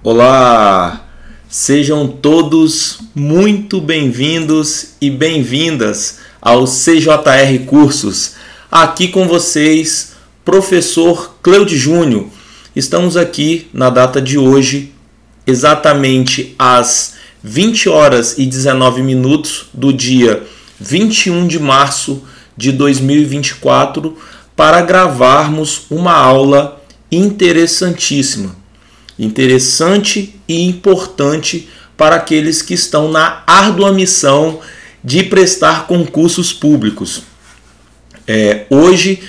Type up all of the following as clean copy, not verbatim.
Olá, sejam todos muito bem-vindos e bem-vindas ao CJR Cursos. Aqui com vocês, professor Cleude Júnior. Estamos aqui na data de hoje, exatamente às 20 horas e 19 minutos do dia 21 de março de 2024 para gravarmos uma aula interessantíssima. Interessante e importante para aqueles que estão na árdua missão de prestar concursos públicos. Hoje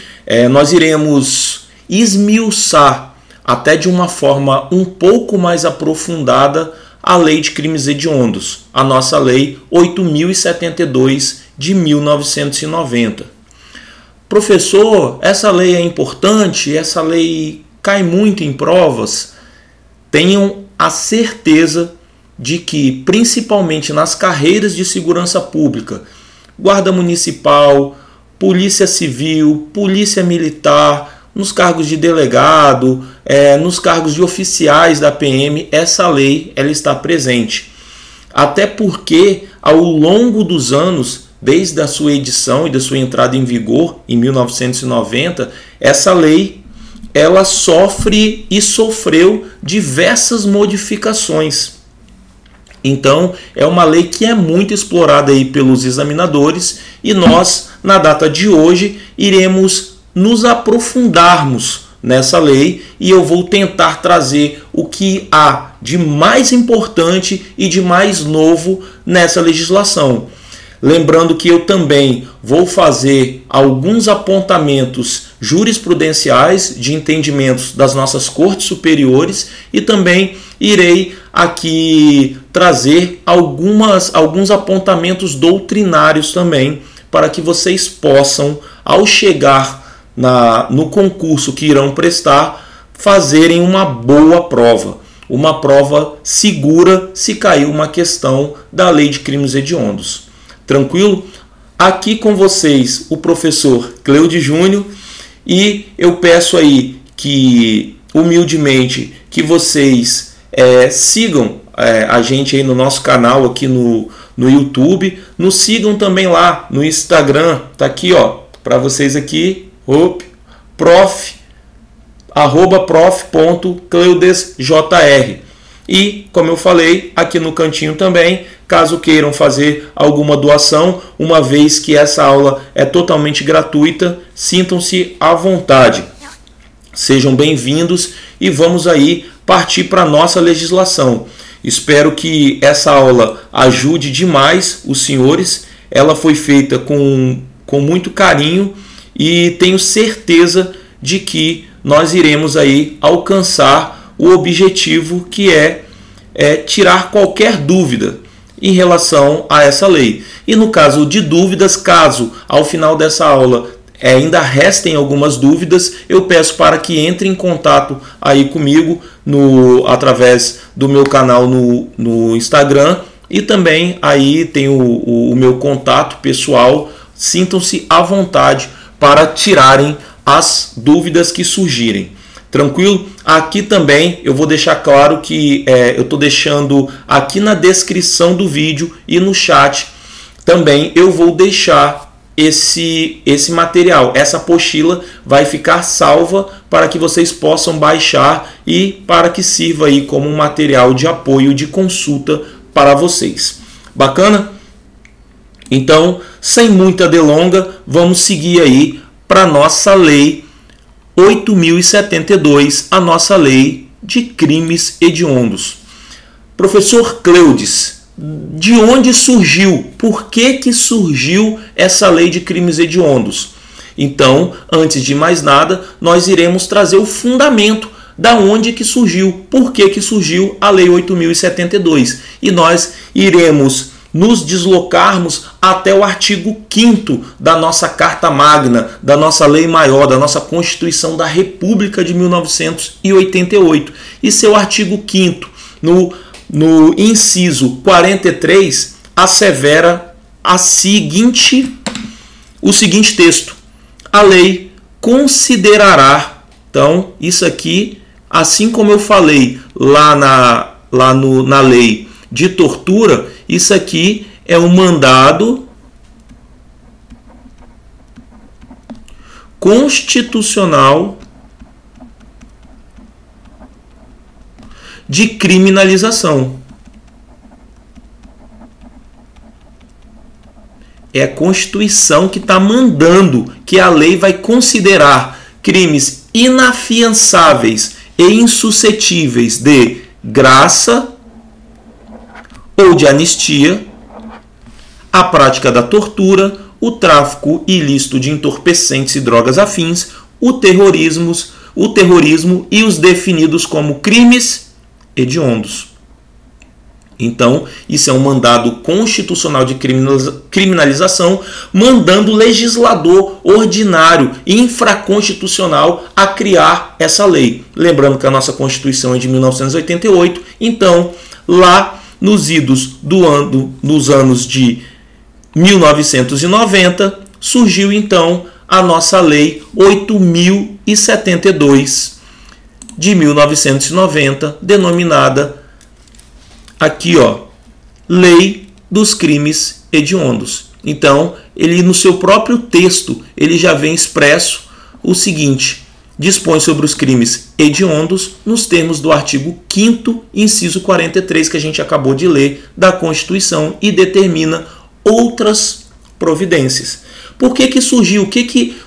nós iremos esmiuçar até de uma forma um pouco mais aprofundada a Lei de Crimes Hediondos, a nossa Lei 8.072 de 1990. Professor, essa lei é importante? Essa lei cai muito em provas? Tenham a certeza de que, principalmente nas carreiras de segurança pública, Guarda Municipal, Polícia Civil, Polícia Militar, nos cargos de delegado, nos cargos de oficiais da PM, essa lei ela está presente. Até porque, ao longo dos anos, desde a sua edição e da sua entrada em vigor, em 1990, essa lei ela sofre e sofreu diversas modificações. Então, é uma lei que é muito explorada aí pelos examinadores e nós, na data de hoje, iremos nos aprofundarmos nessa lei e eu vou tentar trazer o que há de mais importante e de mais novo nessa legislação. Lembrando que eu também vou fazer alguns apontamentos jurisprudenciais de entendimentos das nossas cortes superiores e também irei aqui trazer alguns apontamentos doutrinários também para que vocês possam, ao chegar no concurso que irão prestar, fazerem uma boa prova. Uma prova segura se cair uma questão da Lei de Crimes Hediondos. Tranquilo? Aqui com vocês o professor Cleude Júnior e eu peço aí que, humildemente, que vocês sigam a gente aí no nosso canal aqui no YouTube, nos sigam também lá no Instagram, tá aqui ó, para vocês aqui, @prof.cleudesjr. E, como eu falei, aqui no cantinho também, caso queiram fazer alguma doação, uma vez que essa aula é totalmente gratuita, sintam-se à vontade. Sejam bem-vindos e vamos aí partir para a nossa legislação. Espero que essa aula ajude demais os senhores. Ela foi feita com muito carinho e tenho certeza de que nós iremos aí alcançar o objetivo que é tirar qualquer dúvida em relação a essa lei. E no caso de dúvidas, caso ao final dessa aula ainda restem algumas dúvidas, eu peço para que entre em contato aí comigo através do meu canal no Instagram e também aí tem o meu contato pessoal. Sintam-se à vontade para tirarem as dúvidas que surgirem. Tranquilo? Aqui também eu vou deixar claro que eu estou deixando aqui na descrição do vídeo e no chat também eu vou deixar esse material. Essa apostila vai ficar salva para que vocês possam baixar e para que sirva aí como um material de apoio, de consulta para vocês. Bacana? Então, sem muita delonga, vamos seguir aí para a nossa lei 8.072, a nossa lei de crimes hediondos. Professor Cleudes, de onde surgiu? Por que surgiu essa lei de crimes hediondos? Então, antes de mais nada, nós iremos trazer o fundamento da onde que surgiu, por que surgiu a lei 8.072. E nós iremos nos deslocarmos até o artigo 5º da nossa Carta Magna, da nossa Lei Maior, da nossa Constituição da República de 1988. E seu artigo 5º, no inciso 43, assevera o seguinte texto: a lei considerará, então, isso aqui, assim como eu falei na lei de tortura, isso aqui é um mandado constitucional de criminalização. É a Constituição que está mandando que a lei vai considerar crimes inafiançáveis e insuscetíveis de graça ou de anistia, a prática da tortura, o tráfico ilícito de entorpecentes e drogas afins, o terrorismo e os definidos como crimes hediondos. Então, isso é um mandado constitucional de criminalização, mandando o legislador ordinário infraconstitucional a criar essa lei. Lembrando que a nossa Constituição é de 1988, então, lá nos idos nos anos de 1990, surgiu então a nossa Lei 8.072 de 1990, denominada aqui, ó, Lei dos Crimes Hediondos. Então, ele no seu próprio texto, ele já vem expresso o seguinte: dispõe sobre os crimes hediondos nos termos do artigo 5º, inciso 43, que a gente acabou de ler, da Constituição, e determina outras providências. Por que surgiu?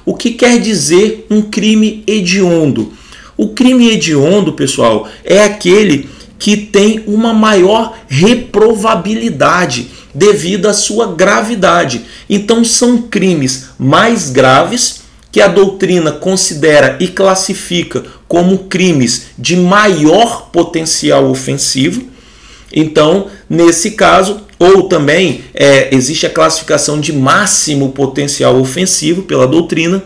O que quer dizer um crime hediondo? O crime hediondo, pessoal, é aquele que tem uma maior reprovabilidade devido à sua gravidade. Então são crimes mais graves que a doutrina considera e classifica como crimes de maior potencial ofensivo. Então, nesse caso, ou também existe a classificação de máximo potencial ofensivo pela doutrina.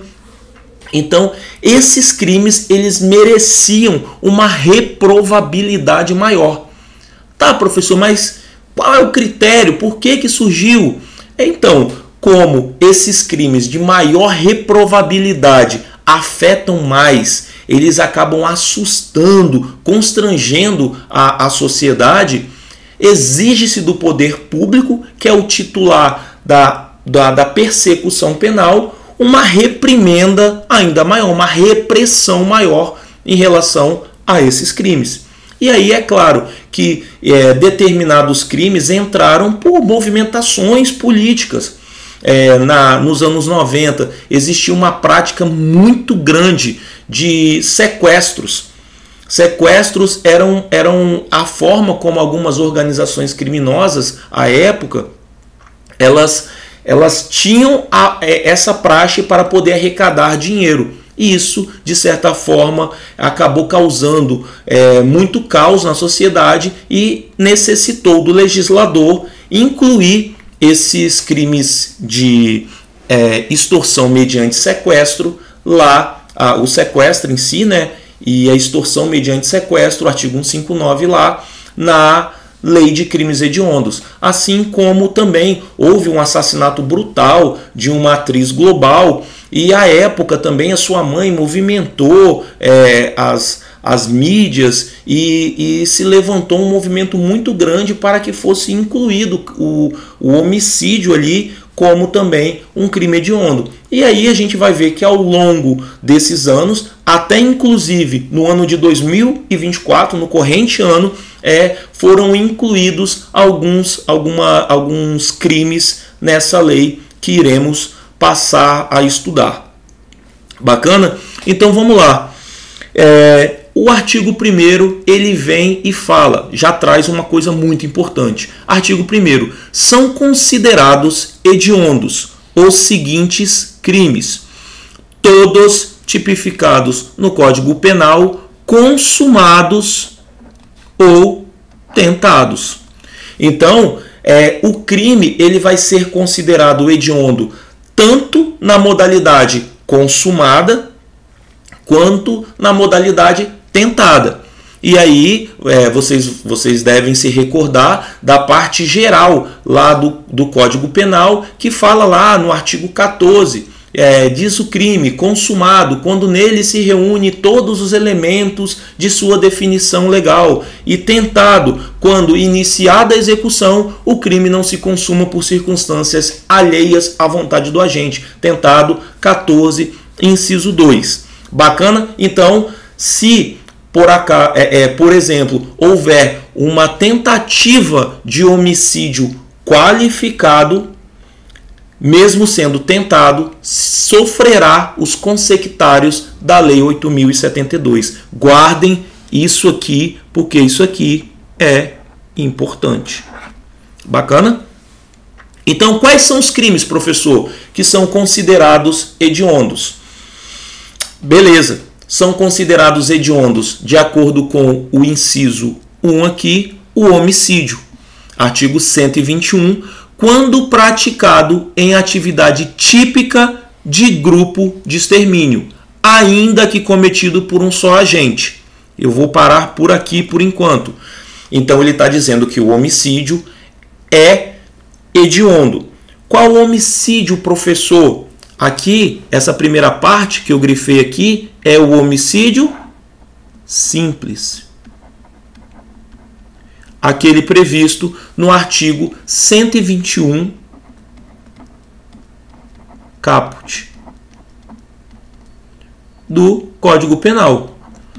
Então, esses crimes, eles mereciam uma reprovabilidade maior. Tá, professor, mas qual é o critério? Por que surgiu? Então, como esses crimes de maior reprovabilidade afetam mais, eles acabam assustando, constrangendo a sociedade, exige-se do poder público, que é o titular da persecução penal, uma reprimenda ainda maior, uma repressão maior em relação a esses crimes. E aí é claro que determinados crimes entraram por movimentações políticas. Nos anos 90 existia uma prática muito grande de sequestros. Sequestros eram a forma como algumas organizações criminosas, à época, elas tinham essa praxe para poder arrecadar dinheiro. E isso, de certa forma, acabou causando muito caos na sociedade e necessitou do legislador incluir esses crimes de extorsão mediante sequestro lá, o sequestro em si, né, e a extorsão mediante sequestro, o artigo 159 lá, na Lei de Crimes Hediondos. Assim como também houve um assassinato brutal de uma atriz global, e à época também a sua mãe movimentou as mídias e se levantou um movimento muito grande para que fosse incluído o homicídio ali como também um crime hediondo. E aí a gente vai ver que ao longo desses anos, até inclusive no ano de 2024, no corrente ano, foram incluídos alguns crimes nessa lei que iremos passar a estudar. Bacana? Então vamos lá. O artigo 1º, ele vem e fala, já traz uma coisa muito importante. Artigo 1º, são considerados hediondos os seguintes crimes, todos tipificados no Código Penal, consumados ou tentados. Então, o crime ele vai ser considerado hediondo tanto na modalidade consumada quanto na modalidade tentada. E aí vocês devem se recordar da parte geral lá do Código Penal, que fala lá no artigo 14, diz o crime consumado quando nele se reúne todos os elementos de sua definição legal, e tentado quando, iniciada a execução, o crime não se consuma por circunstâncias alheias à vontade do agente. Tentado 14, inciso 2. Bacana? Então, se por exemplo, houver uma tentativa de homicídio qualificado, mesmo sendo tentado, sofrerá os consectários da Lei 8.072. Guardem isso aqui, porque isso aqui é importante. Bacana? Então, quais são os crimes, professor, que são considerados hediondos? Beleza, são considerados hediondos, de acordo com o inciso 1 aqui, o homicídio. Artigo 121, quando praticado em atividade típica de grupo de extermínio, ainda que cometido por um só agente. Eu vou parar por aqui por enquanto. Então ele está dizendo que o homicídio é hediondo. Qual homicídio, professor? Aqui, essa primeira parte que eu grifei aqui é o homicídio simples. Aquele previsto no artigo 121, caput, do Código Penal.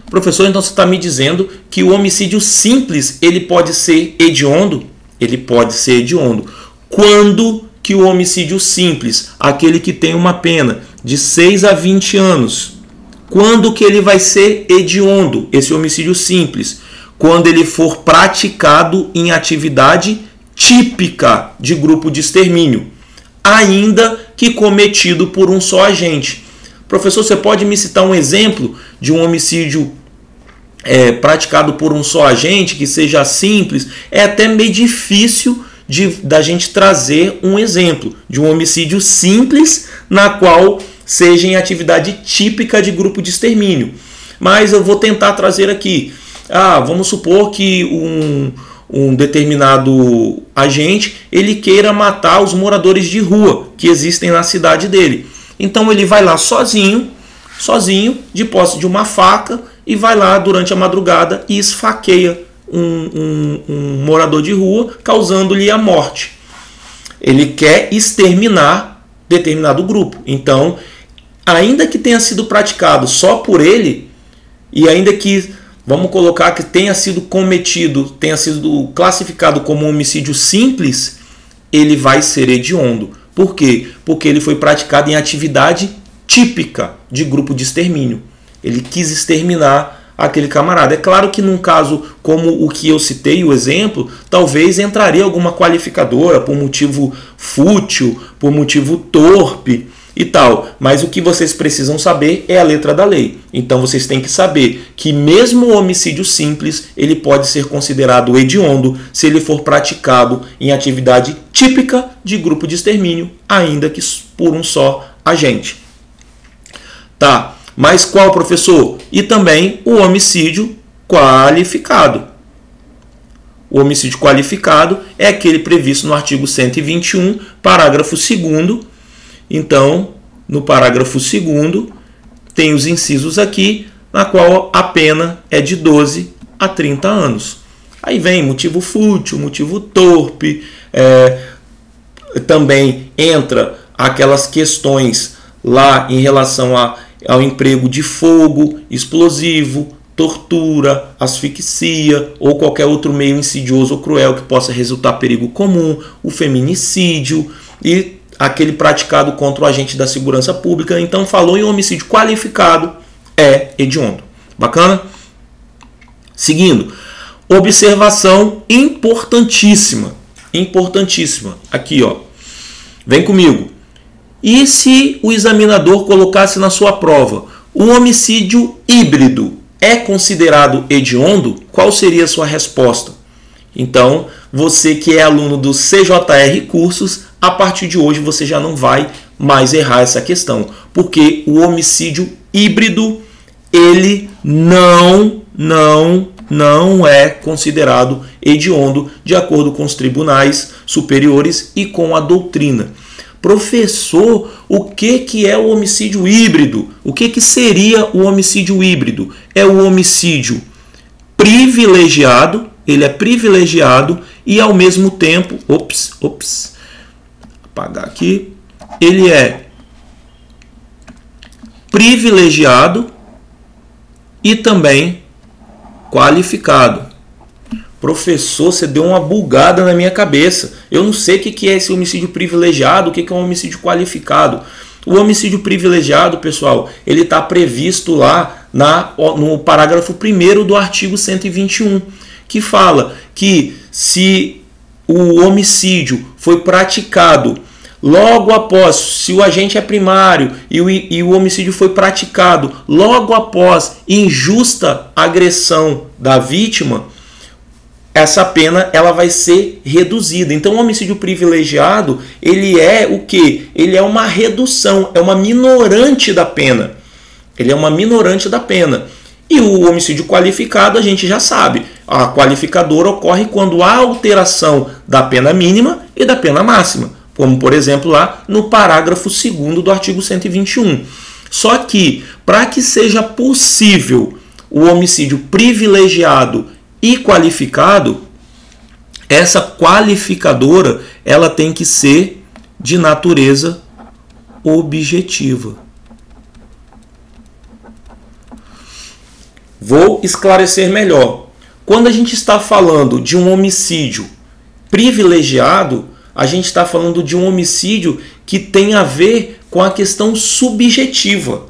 Professor, então você está me dizendo que o homicídio simples ele pode ser hediondo? Ele pode ser hediondo. Quando que o homicídio simples, aquele que tem uma pena de 6 a 20 anos, quando que ele vai ser hediondo, esse homicídio simples? Quando ele for praticado em atividade típica de grupo de extermínio, ainda que cometido por um só agente. Professor, você pode me citar um exemplo de um homicídio praticado por um só agente, que seja simples? É até meio difícil da gente trazer um exemplo de um homicídio simples na qual seja em atividade típica de grupo de extermínio. Mas eu vou tentar trazer aqui. Vamos supor que um determinado agente ele queira matar os moradores de rua que existem na cidade dele. Então ele vai lá sozinho, de posse de uma faca, e vai lá durante a madrugada e esfaqueia um morador de rua, causando-lhe a morte. Ele quer exterminar determinado grupo. Então, ainda que tenha sido praticado só por ele, e ainda que, vamos colocar que tenha sido classificado como um homicídio simples, ele vai ser hediondo. Por quê? Porque ele foi praticado em atividade típica de grupo de extermínio. Ele quis exterminar aquele camarada. É claro que num caso como o que eu citei, o exemplo, talvez entraria alguma qualificadora por motivo fútil, por motivo torpe e tal. Mas o que vocês precisam saber é a letra da lei. Então vocês têm que saber que mesmo o homicídio simples, ele pode ser considerado hediondo se ele for praticado em atividade típica de grupo de extermínio, ainda que por um só agente. Tá. Mas qual, professor? E também o homicídio qualificado. O homicídio qualificado é aquele previsto no artigo 121, parágrafo 2º. Então, no parágrafo 2º, tem os incisos aqui, na qual a pena é de 12 a 30 anos. Aí vem motivo fútil, motivo torpe, também entra aquelas questões lá em relação ao emprego de fogo, explosivo, tortura, asfixia ou qualquer outro meio insidioso ou cruel que possa resultar perigo comum, o feminicídio e aquele praticado contra o agente da segurança pública. Então falou em homicídio qualificado, é hediondo. Bacana? Seguindo, observação importantíssima. Aqui, ó. Vem comigo. E se o examinador colocasse na sua prova o homicídio híbrido é considerado hediondo? Qual seria a sua resposta? Então, você que é aluno do CJR Cursos, a partir de hoje você já não vai mais errar essa questão, porque o homicídio híbrido ele não é considerado hediondo de acordo com os tribunais superiores e com a doutrina. Professor, o que é o homicídio híbrido? O que seria o homicídio híbrido? É o homicídio privilegiado, ele é privilegiado e ao mesmo tempo, apagar aqui, ele é privilegiado e também qualificado. Professor, você deu uma bugada na minha cabeça. Eu não sei o que é esse homicídio privilegiado, o que é um homicídio qualificado. O homicídio privilegiado, pessoal, ele está previsto lá no parágrafo 1º do artigo 121, que fala que se o homicídio foi praticado logo após, se o agente é primário e o homicídio foi praticado logo após injusta agressão da vítima, essa pena ela vai ser reduzida. Então o homicídio privilegiado, ele é o quê? Ele é uma redução, é uma minorante da pena. Ele é uma minorante da pena. E o homicídio qualificado, a gente já sabe, a qualificadora ocorre quando há alteração da pena mínima e da pena máxima, como por exemplo lá no parágrafo 2º do artigo 121. Só que, para que seja possível o homicídio privilegiado e qualificado, essa qualificadora ela tem que ser de natureza objetiva. Vou esclarecer melhor. Quando a gente está falando de um homicídio privilegiado, a gente está falando de um homicídio que tem a ver com a questão subjetiva.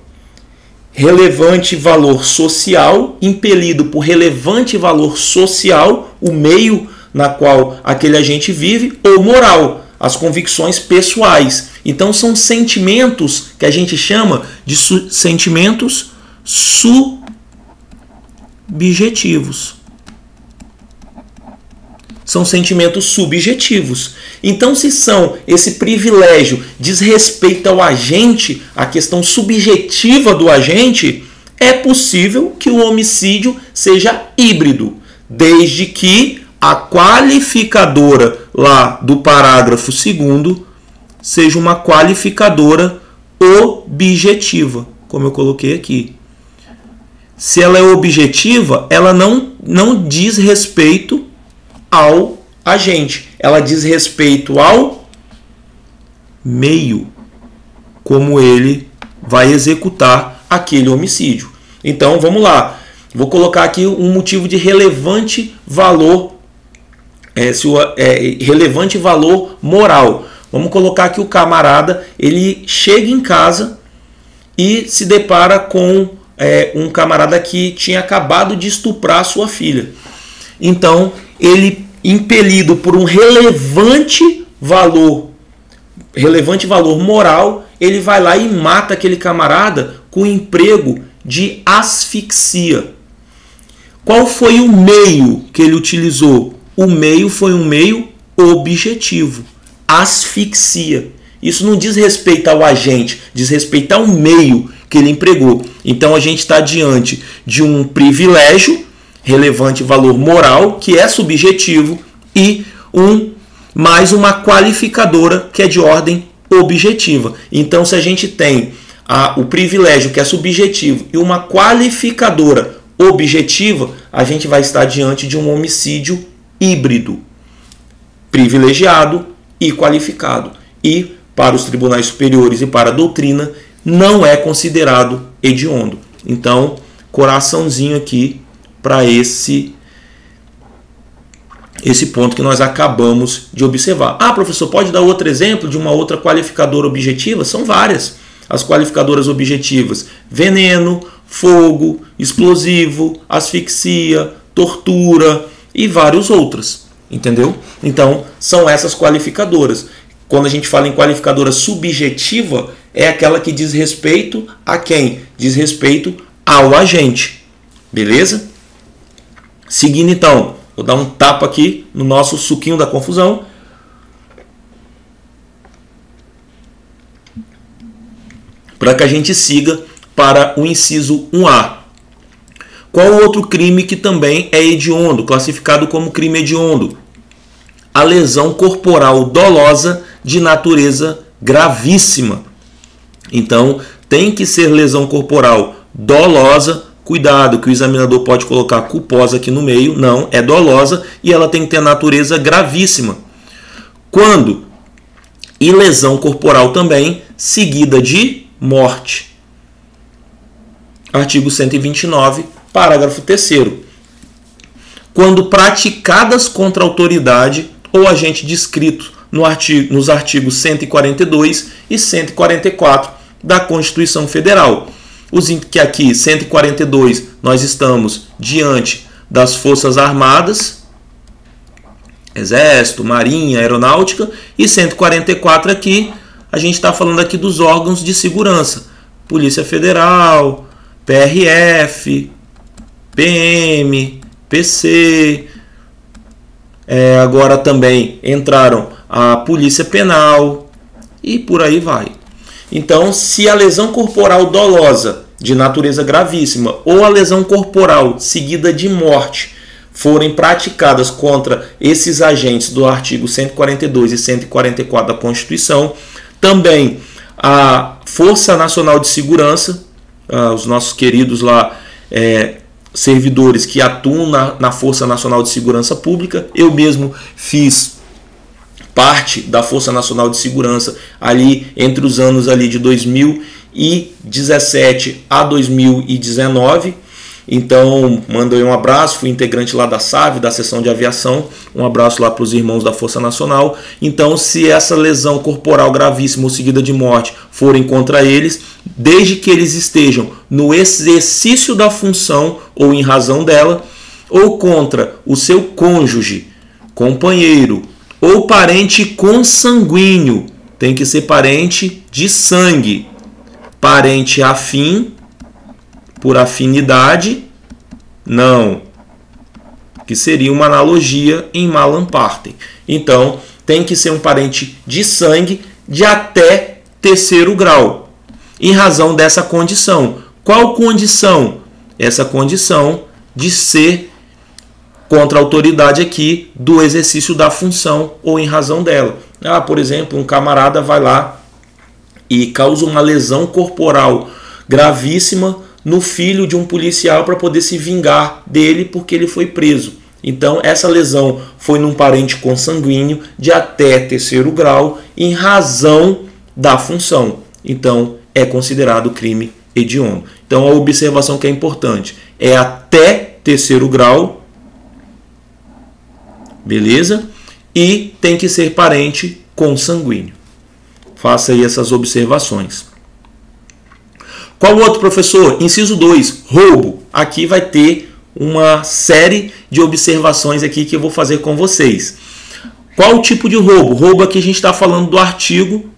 Relevante valor social, impelido por relevante valor social, o meio na qual aquele agente vive, ou moral, as convicções pessoais. Então são sentimentos que a gente chama de sentimentos subjetivos. São sentimentos subjetivos. Então, se esse privilégio diz respeito ao agente, a questão subjetiva do agente, é possível que o homicídio seja híbrido, desde que a qualificadora lá do parágrafo 2º seja uma qualificadora objetiva, como eu coloquei aqui. Se ela é objetiva, ela não diz respeito ao agente, ela diz respeito ao meio, como ele vai executar aquele homicídio. Então, vamos lá. Vou colocar aqui um motivo de relevante valor, relevante valor moral. Vamos colocar que o camarada ele chega em casa e se depara com um camarada que tinha acabado de estuprar sua filha. Então, ele, impelido por um relevante valor moral, ele vai lá e mata aquele camarada com emprego de asfixia. Qual foi o meio que ele utilizou? O meio foi um meio objetivo, asfixia. Isso não diz respeito ao agente, diz respeito ao meio que ele empregou. Então a gente está diante de um privilégio, relevante valor moral, que é subjetivo, e mais uma qualificadora que é de ordem objetiva. Então, se a gente tem o privilégio, que é subjetivo, e uma qualificadora objetiva, a gente vai estar diante de um homicídio híbrido, privilegiado e qualificado. E, para os tribunais superiores e para a doutrina, não é considerado hediondo. Então, coraçãozinho aqui para esse ponto que nós acabamos de observar. Professor, pode dar outro exemplo de uma outra qualificadora objetiva? São várias as qualificadoras objetivas: veneno, fogo, explosivo, asfixia, tortura e várias outras. Entendeu? Então, são essas qualificadoras. Quando a gente fala em qualificadora subjetiva, é aquela que diz respeito a quem? Diz respeito ao agente. Beleza? Seguindo então, vou dar um tapa aqui no nosso suquinho da confusão. Para que a gente siga para o inciso 1A. Qual outro crime que também é hediondo, classificado como crime hediondo? A lesão corporal dolosa de natureza gravíssima. Então, tem que ser lesão corporal dolosa. Cuidado que o examinador pode colocar culposa aqui no meio. Não, é dolosa e ela tem que ter natureza gravíssima. Quando? E lesão corporal também, seguida de morte. Artigo 129, parágrafo 3º. Quando praticadas contra a autoridade ou agente descrito nos artigos 142 e 144 da Constituição Federal. Que aqui, 142, nós estamos diante das Forças Armadas, Exército, Marinha, Aeronáutica, e 144 aqui, a gente está falando aqui dos órgãos de segurança, Polícia Federal, PRF, PM, PC, agora também entraram a Polícia Penal e por aí vai. Então, se a lesão corporal dolosa de natureza gravíssima ou a lesão corporal seguida de morte forem praticadas contra esses agentes do artigo 142 e 144 da Constituição, também a Força Nacional de Segurança, os nossos queridos lá servidores que atuam na Força Nacional de Segurança Pública, eu mesmo fiz parte da Força Nacional de Segurança ali entre os anos ali de 2017 a 2019. Então, mando aí um abraço, fui integrante lá da SAV, da seção de aviação, um abraço lá para os irmãos da Força Nacional. Então, se essa lesão corporal gravíssima ou seguida de morte forem contra eles, desde que eles estejam no exercício da função ou em razão dela, ou contra o seu cônjuge, companheiro, ou parente consanguíneo, tem que ser parente de sangue, parente afim, por afinidade, não, que seria uma analogia em malam partem. Então, tem que ser um parente de sangue de até 3º grau, em razão dessa condição. Qual condição? Essa condição de ser contra a autoridade aqui do exercício da função ou em razão dela. Por exemplo, um camarada vai lá e causa uma lesão corporal gravíssima no filho de um policial para poder se vingar dele porque ele foi preso. Então, essa lesão foi num parente consanguíneo de até 3º grau em razão da função. Então, é considerado crime hediondo. Então, a observação que é importante é até 3º grau, beleza? E tem que ser parente consanguíneo. Faça aí essas observações. Qual outro, professor? Inciso 2, roubo. Aqui vai ter uma série de observações aqui que eu vou fazer com vocês. Qual o tipo de roubo? Roubo aqui a gente está falando do artigo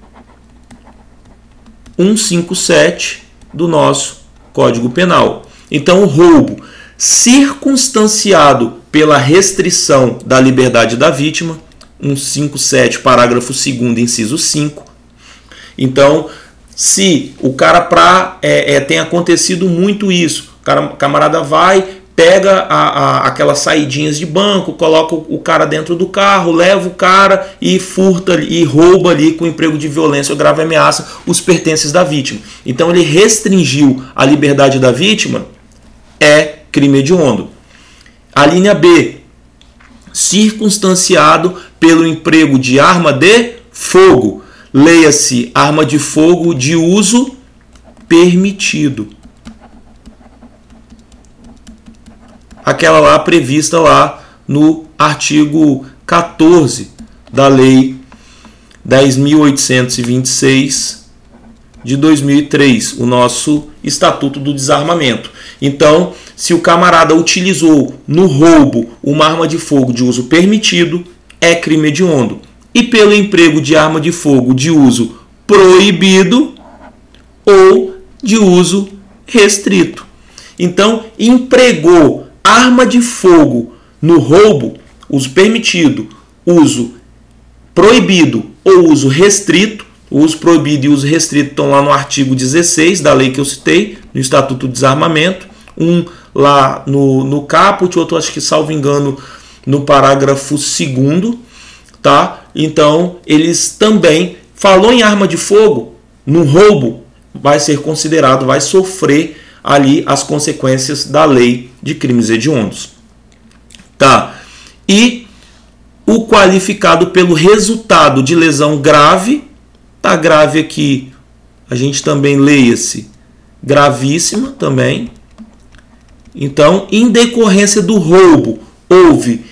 157 do nosso Código Penal. Então, o roubo circunstanciado pela restrição da liberdade da vítima, 157, parágrafo 2º, inciso 5. Então, se o cara tem acontecido muito isso, o camarada vai, pega aquelas saidinhas de banco, coloca o cara dentro do carro, leva o cara e furta e rouba ali com emprego de violência ou grave ameaça os pertences da vítima. Então ele restringiu a liberdade da vítima, é crime hediondo. A linha B, circunstanciado pelo emprego de arma de fogo. Leia-se arma de fogo de uso permitido. Aquela lá prevista lá no artigo 14 da Lei 10.826 de 2003, o nosso Estatuto do Desarmamento. Então, se o camarada utilizou no roubo uma arma de fogo de uso permitido, é crime hediondo. E pelo emprego de arma de fogo de uso proibido ou de uso restrito. Então, empregou arma de fogo no roubo, uso permitido, uso proibido ou uso restrito. O uso proibido e o uso restrito estão lá no artigo 16 da lei que eu citei, no Estatuto do Desarmamento. Um lá no caput, outro, acho que salvo engano, no parágrafo 2º. Tá? Então, eles também Falou em arma de fogo, no roubo, vai ser considerado, vai sofrer ali as consequências da lei de crimes hediondos. Tá? E o qualificado pelo resultado de lesão grave, tá grave aqui, a gente também leia-se gravíssima também. Então, em decorrência do roubo, houve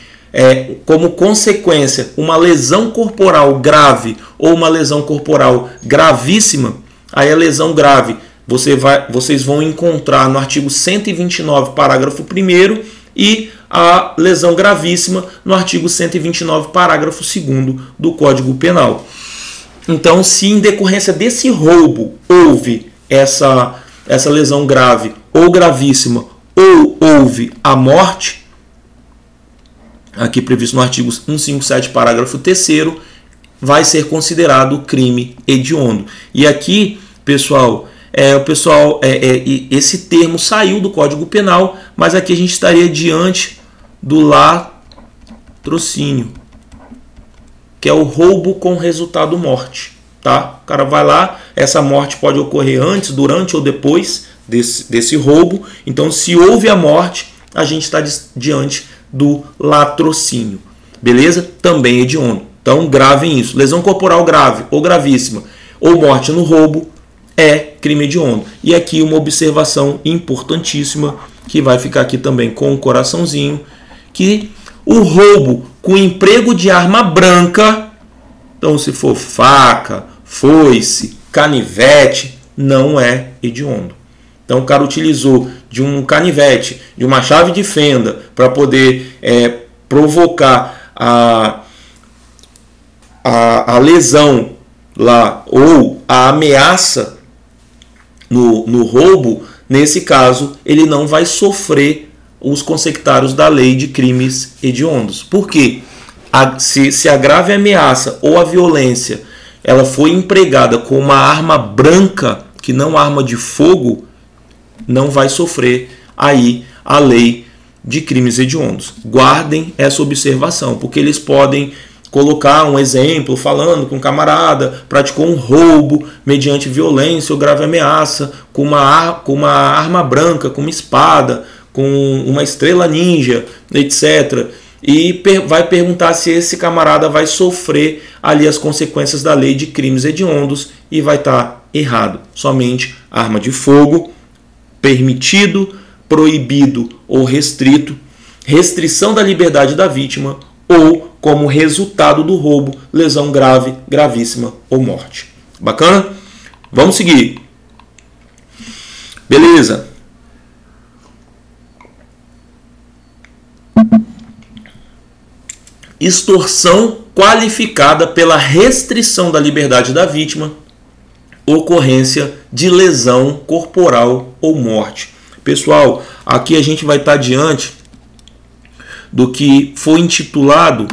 como consequência uma lesão corporal grave ou uma lesão corporal gravíssima, aí a lesão grave vocês vão encontrar no artigo 129, parágrafo 1º, e a lesão gravíssima no artigo 129, parágrafo 2º do Código Penal. Então, se em decorrência desse roubo houve essa lesão grave ou gravíssima, ou houve a morte, aqui previsto no artigo 157, parágrafo 3º, vai ser considerado crime hediondo. E aqui, pessoal, esse termo saiu do Código Penal, mas aqui a gente estaria diante do latrocínio, que é o roubo com resultado morte. Tá? O cara vai lá, essa morte pode ocorrer antes, durante ou depois desse roubo. Então, se houve a morte, a gente está diante do latrocínio. Beleza? Também hediondo. Então, gravem isso. Lesão corporal grave ou gravíssima ou morte no roubo é crime hediondo. E aqui uma observação importantíssima, que vai ficar aqui também com o coraçãozinho, que o roubo com emprego de arma branca, então se for faca, foice, canivete, não é hediondo. Então o cara utilizou de um canivete, de uma chave de fenda, para poder provocar a lesão lá, ou a ameaça no roubo. Nesse caso, ele não vai sofrer os consectários da lei de crimes hediondos. Por quê? Se a grave ameaça ou a violência ela foi empregada com uma arma branca, que não arma de fogo, não vai sofrer aí a lei de crimes hediondos. Guardem essa observação, porque eles podem colocar um exemplo falando que um camarada praticou um roubo mediante violência ou grave ameaça com uma arma branca, com uma espada, com uma estrela ninja, etc. E vai perguntar se esse camarada vai sofrer ali as consequências da lei de crimes hediondos, e vai estar errado. Somente arma de fogo, permitido, proibido ou restrito, restrição da liberdade da vítima ou como resultado do roubo, lesão grave, gravíssima ou morte. Bacana? Vamos seguir. Beleza. Extorsão qualificada pela restrição da liberdade da vítima, ocorrência de lesão corporal ou morte. Pessoal, aqui a gente vai estar diante do que foi intitulado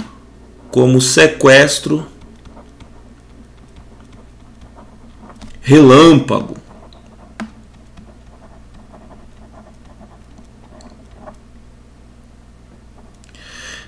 como sequestro relâmpago.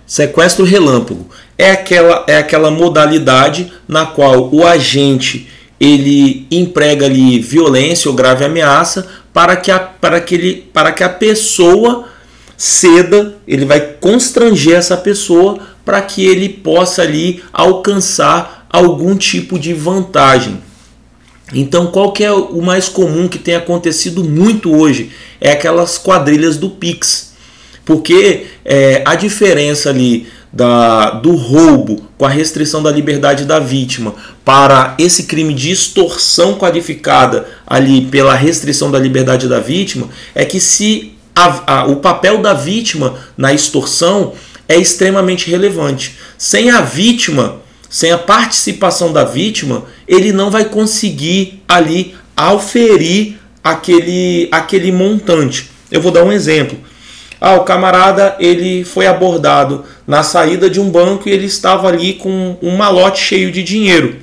Sequestro relâmpago é aquela modalidade na qual o agente ele emprega ali violência ou grave ameaça para que a pessoa ceda, ele vai constranger essa pessoa para que ele possa ali alcançar algum tipo de vantagem. Então, qual que é o mais comum que tem acontecido muito hoje? É aquelas quadrilhas do Pix. Porque a diferença ali do roubo com a restrição da liberdade da vítima para esse crime de extorsão qualificada ali pela restrição da liberdade da vítima é que se o papel da vítima na extorsão é extremamente relevante. Sem a vítima, sem a participação da vítima, ele não vai conseguir ali auferir aquele montante. Eu vou dar um exemplo. O camarada ele foi abordado na saída de um banco e ele estava ali com um malote cheio de dinheiro.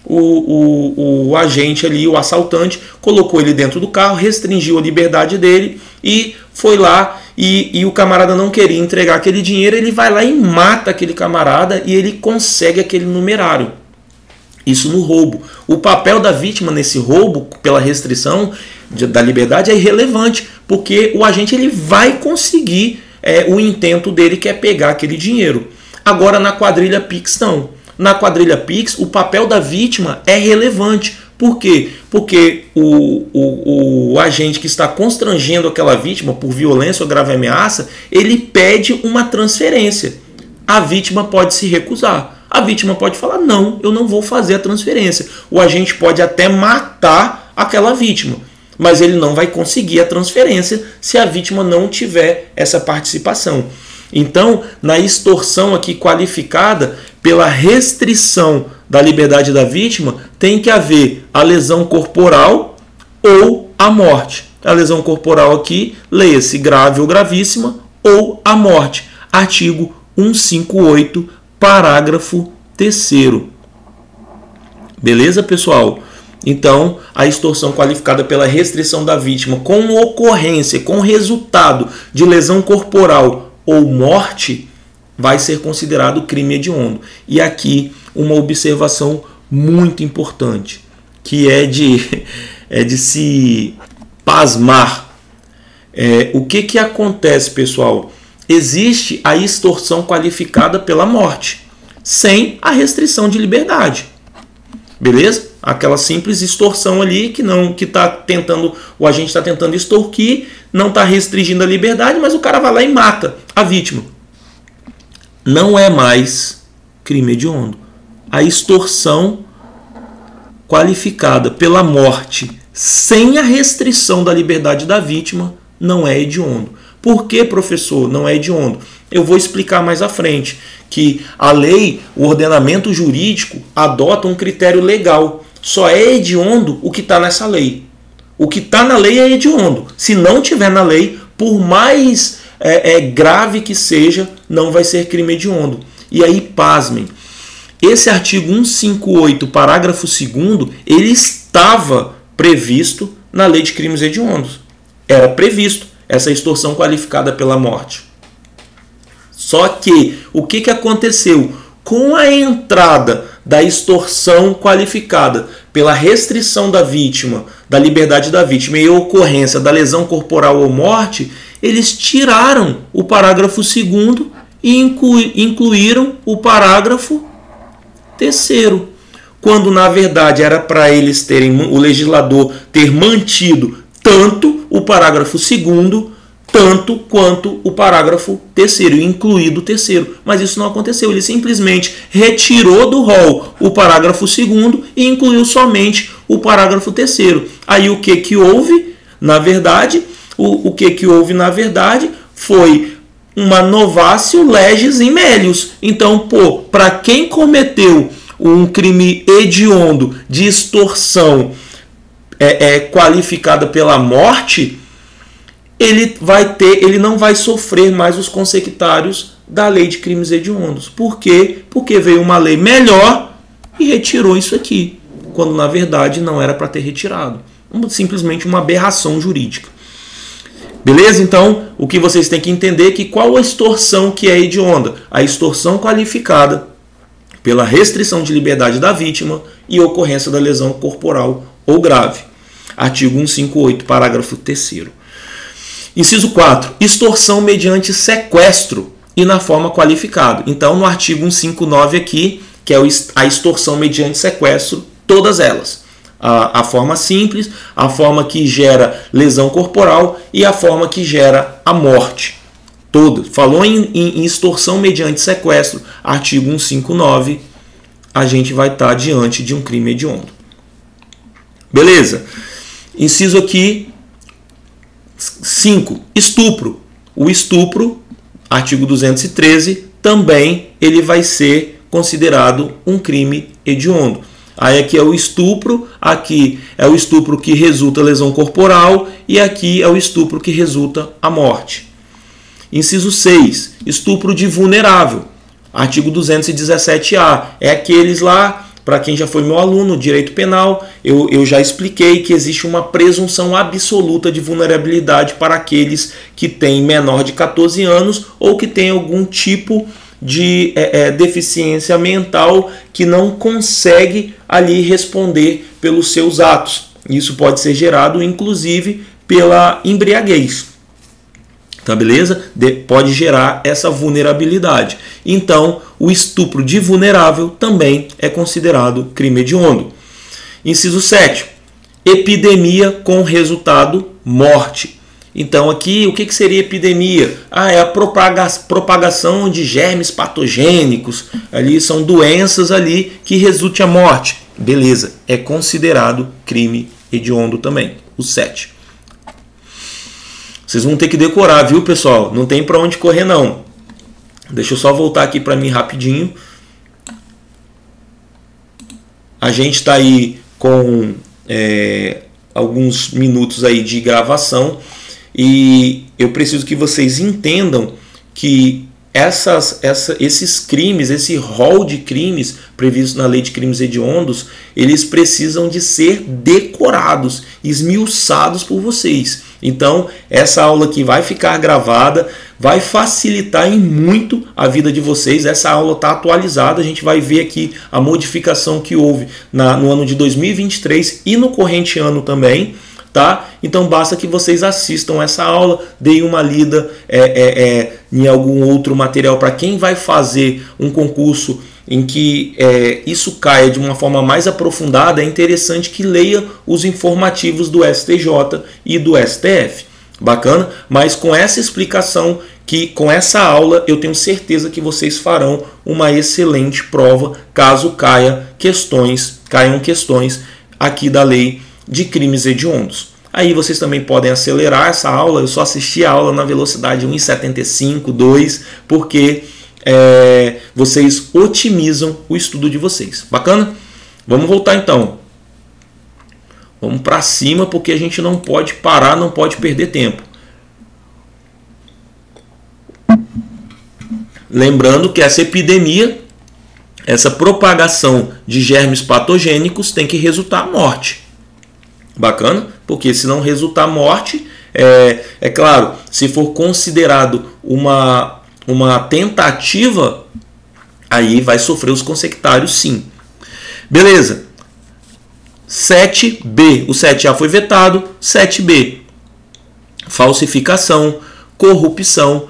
O agente ali, o assaltante, colocou ele dentro do carro, restringiu a liberdade dele e foi lá e o camarada não queria entregar aquele dinheiro, ele vai lá e mata aquele camarada e ele consegue aquele numerário. Isso no roubo. O papel da vítima nesse roubo, pela restrição da liberdade, é irrelevante, porque o agente ele vai conseguir o intento dele, que é pegar aquele dinheiro. Agora, na quadrilha Pix, não. Na quadrilha Pix, o papel da vítima é relevante. Por quê? Porque o agente que está constrangendo aquela vítima por violência ou grave ameaça, ele pede uma transferência. A vítima pode se recusar. A vítima pode falar, não, eu não vou fazer a transferência. O agente pode até matar aquela vítima, mas ele não vai conseguir a transferência se a vítima não tiver essa participação. Então, na extorsão aqui qualificada pela restrição da liberdade da vítima, tem que haver a lesão corporal ou a morte. A lesão corporal aqui, leia-se grave ou gravíssima, ou a morte. Artigo 158, parágrafo 3º. Beleza, pessoal? Então, a extorsão qualificada pela restrição da vítima com ocorrência, com resultado de lesão corporal ou morte, vai ser considerado crime hediondo. E aqui uma observação muito importante, que é de se pasmar. O que acontece, pessoal? Existe a extorsão qualificada pela morte, sem a restrição de liberdade. Beleza? Aquela simples extorsão ali que tá tentando, o agente está tentando extorquir, não está restringindo a liberdade, mas o cara vai lá e mata a vítima. Não é mais crime hediondo. A extorsão qualificada pela morte sem a restrição da liberdade da vítima não é hediondo. Por que, professor, não é hediondo? Eu vou explicar mais à frente que a lei, o ordenamento jurídico, adota um critério legal. Só é hediondo o que está nessa lei. O que está na lei é hediondo. Se não tiver na lei, por mais grave que seja, não vai ser crime hediondo. E aí, pasmem, esse artigo 158, parágrafo 2º, ele estava previsto na lei de crimes hediondos. Era previsto essa extorsão qualificada pela morte. Só que, o que aconteceu? Com a entrada da extorsão qualificada pela restrição da vítima, da liberdade da vítima e a ocorrência da lesão corporal ou morte, eles tiraram o parágrafo 2º e incluíram o parágrafo 3º. Quando, na verdade, era para eles terem, o legislador ter mantido tanto o parágrafo 2º, tanto quanto o parágrafo 3º, incluído o 3º. Mas isso não aconteceu. Ele simplesmente retirou do rol o parágrafo 2º e incluiu somente o parágrafo 3º. Aí o que houve, na verdade? O que houve, na verdade, foi uma novatio legis in melius. Então, para quem cometeu um crime hediondo de extorsão qualificada pela morte, ele não vai sofrer mais os consecutários da lei de crimes hediondos. Por quê? Porque veio uma lei melhor e retirou isso aqui, quando na verdade não era para ter retirado. Simplesmente uma aberração jurídica. Beleza? Então, o que vocês têm que entender é que qual a extorsão que é hedionda? A extorsão qualificada pela restrição de liberdade da vítima e ocorrência da lesão corporal ou grave. Artigo 158, parágrafo 3º. Inciso 4. Extorsão mediante sequestro e na forma qualificada. Então, no artigo 159 aqui, que é a extorsão mediante sequestro, todas elas. A forma simples, a forma que gera lesão corporal e a forma que gera a morte. Todas. Falou em extorsão mediante sequestro, artigo 159, a gente vai estar diante de um crime hediondo. Beleza? Inciso aqui 5. Estupro. O estupro, artigo 213, também ele vai ser considerado um crime hediondo. Aí aqui é o estupro que resulta lesão corporal e aqui é o estupro que resulta a morte. Inciso 6. Estupro de vulnerável. Artigo 217-A. É aqueles lá, para quem já foi meu aluno, direito penal, eu já expliquei que existe uma presunção absoluta de vulnerabilidade para aqueles que têm menor de 14 anos ou que têm algum tipo de deficiência mental que não consegue ali responder pelos seus atos. Isso pode ser gerado, inclusive, pela embriaguez. Tá, beleza? Pode gerar essa vulnerabilidade. Então, o estupro de vulnerável também é considerado crime hediondo. Inciso 7. Epidemia com resultado morte. Então, aqui, o que seria epidemia? É a propagação de germes patogênicos. Ali são doenças ali que resulte a morte. Beleza, é considerado crime hediondo também, o 7. Vocês vão ter que decorar, viu, pessoal? Não tem para onde correr, não. Deixa eu só voltar aqui para mim rapidinho. A gente está aí com alguns minutos aí de gravação e eu preciso que vocês entendam que esses crimes, esse rol de crimes previstos na Lei de Crimes Hediondos, eles precisam de ser decorados, esmiuçados por vocês. Então, essa aula aqui vai ficar gravada, vai facilitar em muito a vida de vocês. Essa aula está atualizada, a gente vai ver aqui a modificação que houve no ano de 2023 e no corrente ano também. Tá? Então basta que vocês assistam essa aula, deem uma lida em algum outro material para quem vai fazer um concurso em que isso caia de uma forma mais aprofundada. É interessante que leia os informativos do STJ e do STF. Bacana? Mas com essa explicação, com essa aula, eu tenho certeza que vocês farão uma excelente prova caso caiam questões aqui da Lei de Crimes Hediondos. Aí vocês também podem acelerar essa aula. Eu só assisti a aula na velocidade 1,75, 2, porque vocês otimizam o estudo de vocês. Bacana? Vamos voltar então. Vamos para cima, porque a gente não pode parar, não pode perder tempo. Lembrando que essa epidemia, essa propagação de germes patogênicos tem que resultar a morte. Bacana? Porque se não resultar morte, é claro, se for considerado uma tentativa, aí vai sofrer os consectários sim. Beleza. 7B. O 7A foi vetado. 7B. Falsificação, corrupção,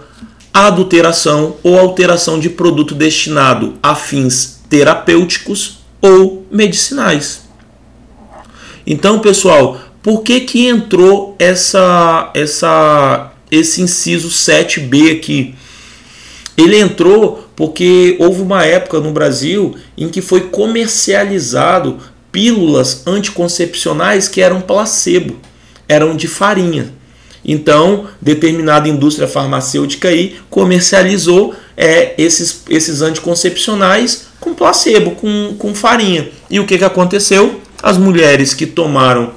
adulteração ou alteração de produto destinado a fins terapêuticos ou medicinais. Então, pessoal, por que entrou esse inciso 7B aqui? Ele entrou porque houve uma época no Brasil em que foi comercializado pílulas anticoncepcionais que eram placebo, eram de farinha. Então, determinada indústria farmacêutica aí comercializou esses anticoncepcionais com placebo, com farinha. E o que aconteceu? As mulheres que tomavam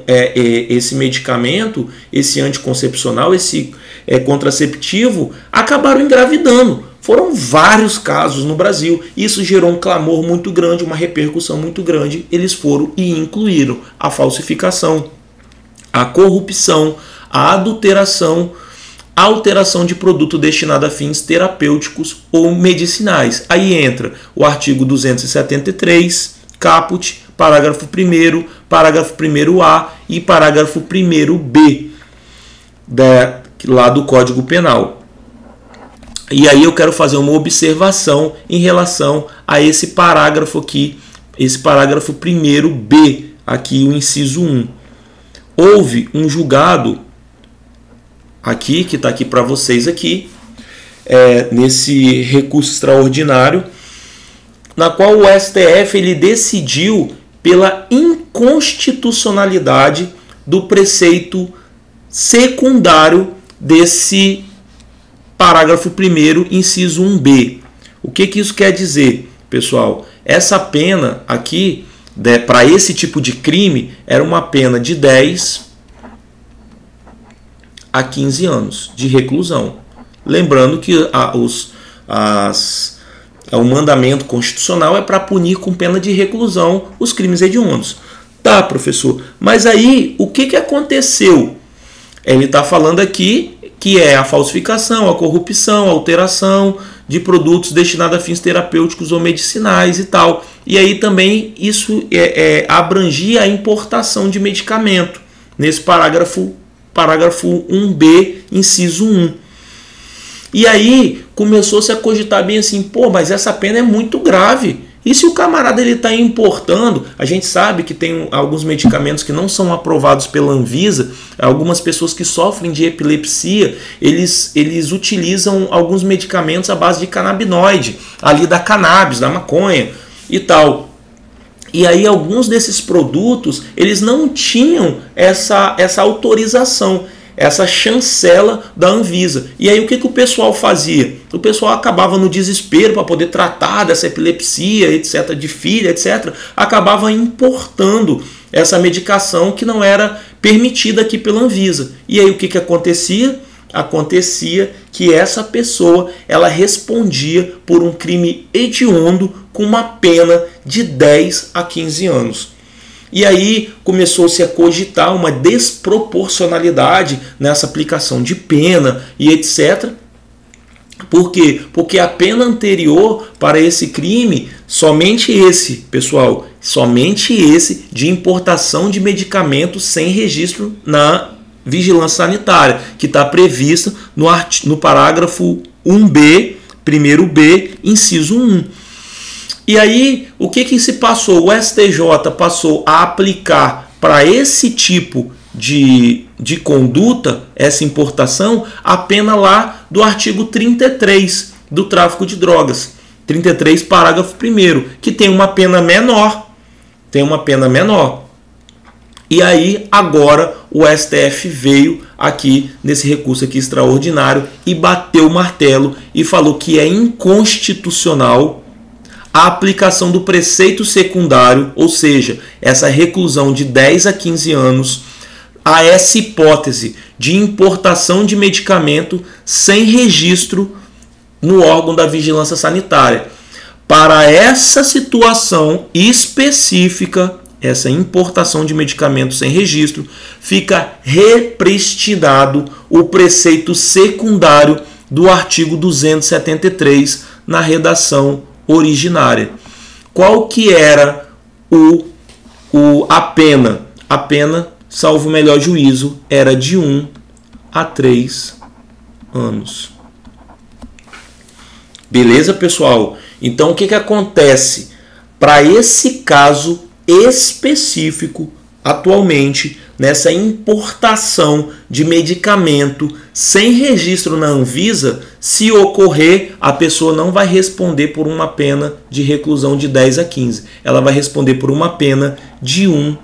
esse medicamento, esse anticoncepcional, esse contraceptivo, acabaram engravidando. Foram vários casos no Brasil. Isso gerou um clamor muito grande, uma repercussão muito grande. Eles foram e incluíram a falsificação, a corrupção, a adulteração, a alteração de produto destinado a fins terapêuticos ou medicinais. Aí entra o artigo 273, caput, parágrafo 1º, parágrafo 1º-A e parágrafo 1º-B lá do Código Penal. E aí eu quero fazer uma observação em relação a esse parágrafo aqui, esse parágrafo 1º-B, aqui o inciso 1. Houve um julgado aqui, que está aqui para vocês aqui, nesse recurso extraordinário, na qual o STF ele decidiu pela inconstitucionalidade do preceito secundário desse parágrafo 1º, inciso 1b. O que isso quer dizer, pessoal? Essa pena aqui, para esse tipo de crime, era uma pena de 10 a 15 anos de reclusão. Lembrando que o mandamento constitucional é para punir com pena de reclusão os crimes hediondos. Tá, professor, mas aí o que aconteceu? Ele está falando aqui que é a falsificação, a corrupção, a alteração de produtos destinados a fins terapêuticos ou medicinais e tal. E aí também isso abrangia a importação de medicamento, nesse parágrafo 1b, inciso 1. E aí começou-se a cogitar bem assim, pô, mas essa pena é muito grave. E se o camarada ele está importando, a gente sabe que tem alguns medicamentos que não são aprovados pela Anvisa, algumas pessoas que sofrem de epilepsia, eles utilizam alguns medicamentos à base de canabinoide, ali da cannabis, da maconha e tal. E aí alguns desses produtos, eles não tinham essa autorização, essa chancela da Anvisa. E aí o que o pessoal fazia? O pessoal acabava no desespero para poder tratar dessa epilepsia, etc., de filha, etc., acabava importando essa medicação que não era permitida aqui pela Anvisa. E aí o que acontecia? Acontecia que essa pessoa ela respondia por um crime hediondo com uma pena de 10 a 15 anos. E aí começou-se a cogitar uma desproporcionalidade nessa aplicação de pena e etc. Por quê? Porque a pena anterior para esse crime, somente esse, pessoal, somente esse de importação de medicamentos sem registro na vigilância sanitária, que está previsto no parágrafo 1b, primeiro B, inciso 1. E aí, o que se passou? O STJ passou a aplicar para esse tipo de conduta, essa importação, a pena lá do artigo 33 do tráfico de drogas. 33, parágrafo 1º, que tem uma pena menor. Tem uma pena menor. E aí, agora, o STF veio aqui, nesse recurso aqui extraordinário, e bateu o martelo e falou que é inconstitucional a aplicação do preceito secundário, ou seja, essa reclusão de 10 a 15 anos, a essa hipótese de importação de medicamento sem registro no órgão da vigilância sanitária. Para essa situação específica, essa importação de medicamento sem registro, fica repristinado o preceito secundário do artigo 273 na redação originária. Qual que era a pena? A pena, salvo o melhor juízo, era de 1 a 3 anos. Beleza, pessoal? Então, o que acontece? Para esse caso específico, atualmente, nessa importação de medicamento sem registro na Anvisa, se ocorrer, a pessoa não vai responder por uma pena de reclusão de 10 a 15. Ela vai responder por uma pena de 1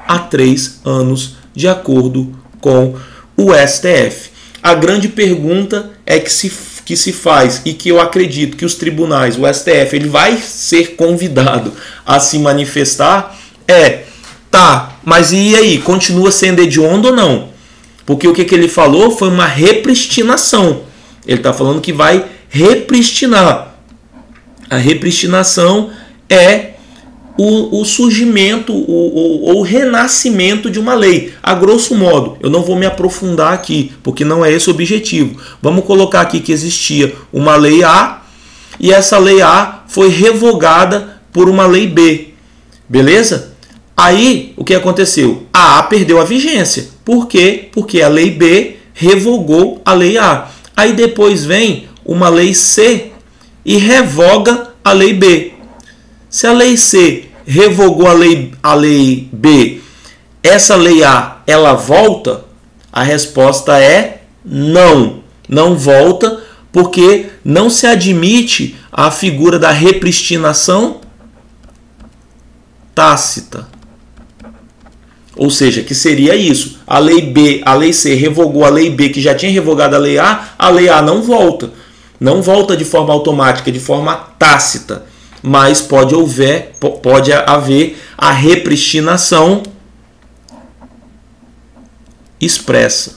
a 3 anos, de acordo com o STF. A grande pergunta é que se faz, e que eu acredito que os tribunais, o STF, ele vai ser convidado a se manifestar, tá, mas e aí, continua sendo hediondo ou não? Porque o que ele falou foi uma repristinação. Ele está falando que vai repristinar. A repristinação é o surgimento, o renascimento de uma lei. A grosso modo, eu não vou me aprofundar aqui, porque não é esse o objetivo. Vamos colocar aqui que existia uma lei A, e essa lei A foi revogada por uma lei B. Beleza? Aí, o que aconteceu? A A perdeu a vigência. Por quê? Porque a lei B revogou a lei A. Aí depois vem uma lei C e revoga a lei B. Se a lei C revogou a lei B, essa lei A, ela volta? A resposta é não. Não volta, porque não se admite a figura da repristinação tácita. Ou seja, que seria isso. A lei B, a lei C revogou a lei B, que já tinha revogado a lei A não volta. Não volta de forma automática, de forma tácita. Mas pode haver a repristinação expressa.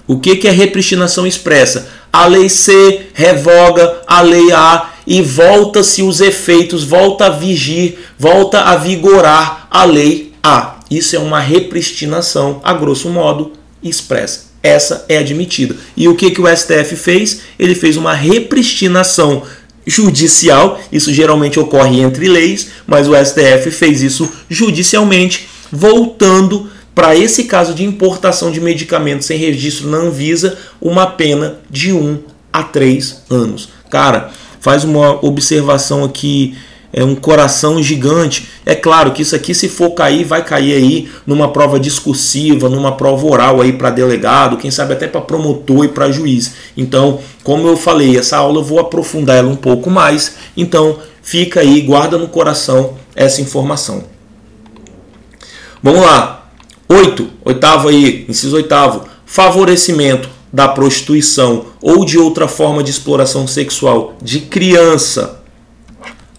O que é repristinação expressa? A lei C revoga a lei A e volta-se os efeitos, volta a vigir, volta a vigorar a lei A. Isso é uma repristinação, a grosso modo, expressa. Essa é admitida. E o que o STF fez? Ele fez uma repristinação judicial. Isso geralmente ocorre entre leis, mas o STF fez isso judicialmente, voltando para esse caso de importação de medicamentos sem registro na Anvisa, uma pena de 1 a 3 anos. Cara, faz uma observação aqui, é um coração gigante. É claro que isso aqui, se for cair, vai cair aí numa prova discursiva, numa prova oral aí para delegado, quem sabe até para promotor e para juiz. Então, como eu falei, essa aula eu vou aprofundar ela um pouco mais. Então, fica aí, guarda no coração essa informação. Vamos lá. Oitavo aí, inciso 8º. Favorecimento da prostituição ou de outra forma de exploração sexual de criança,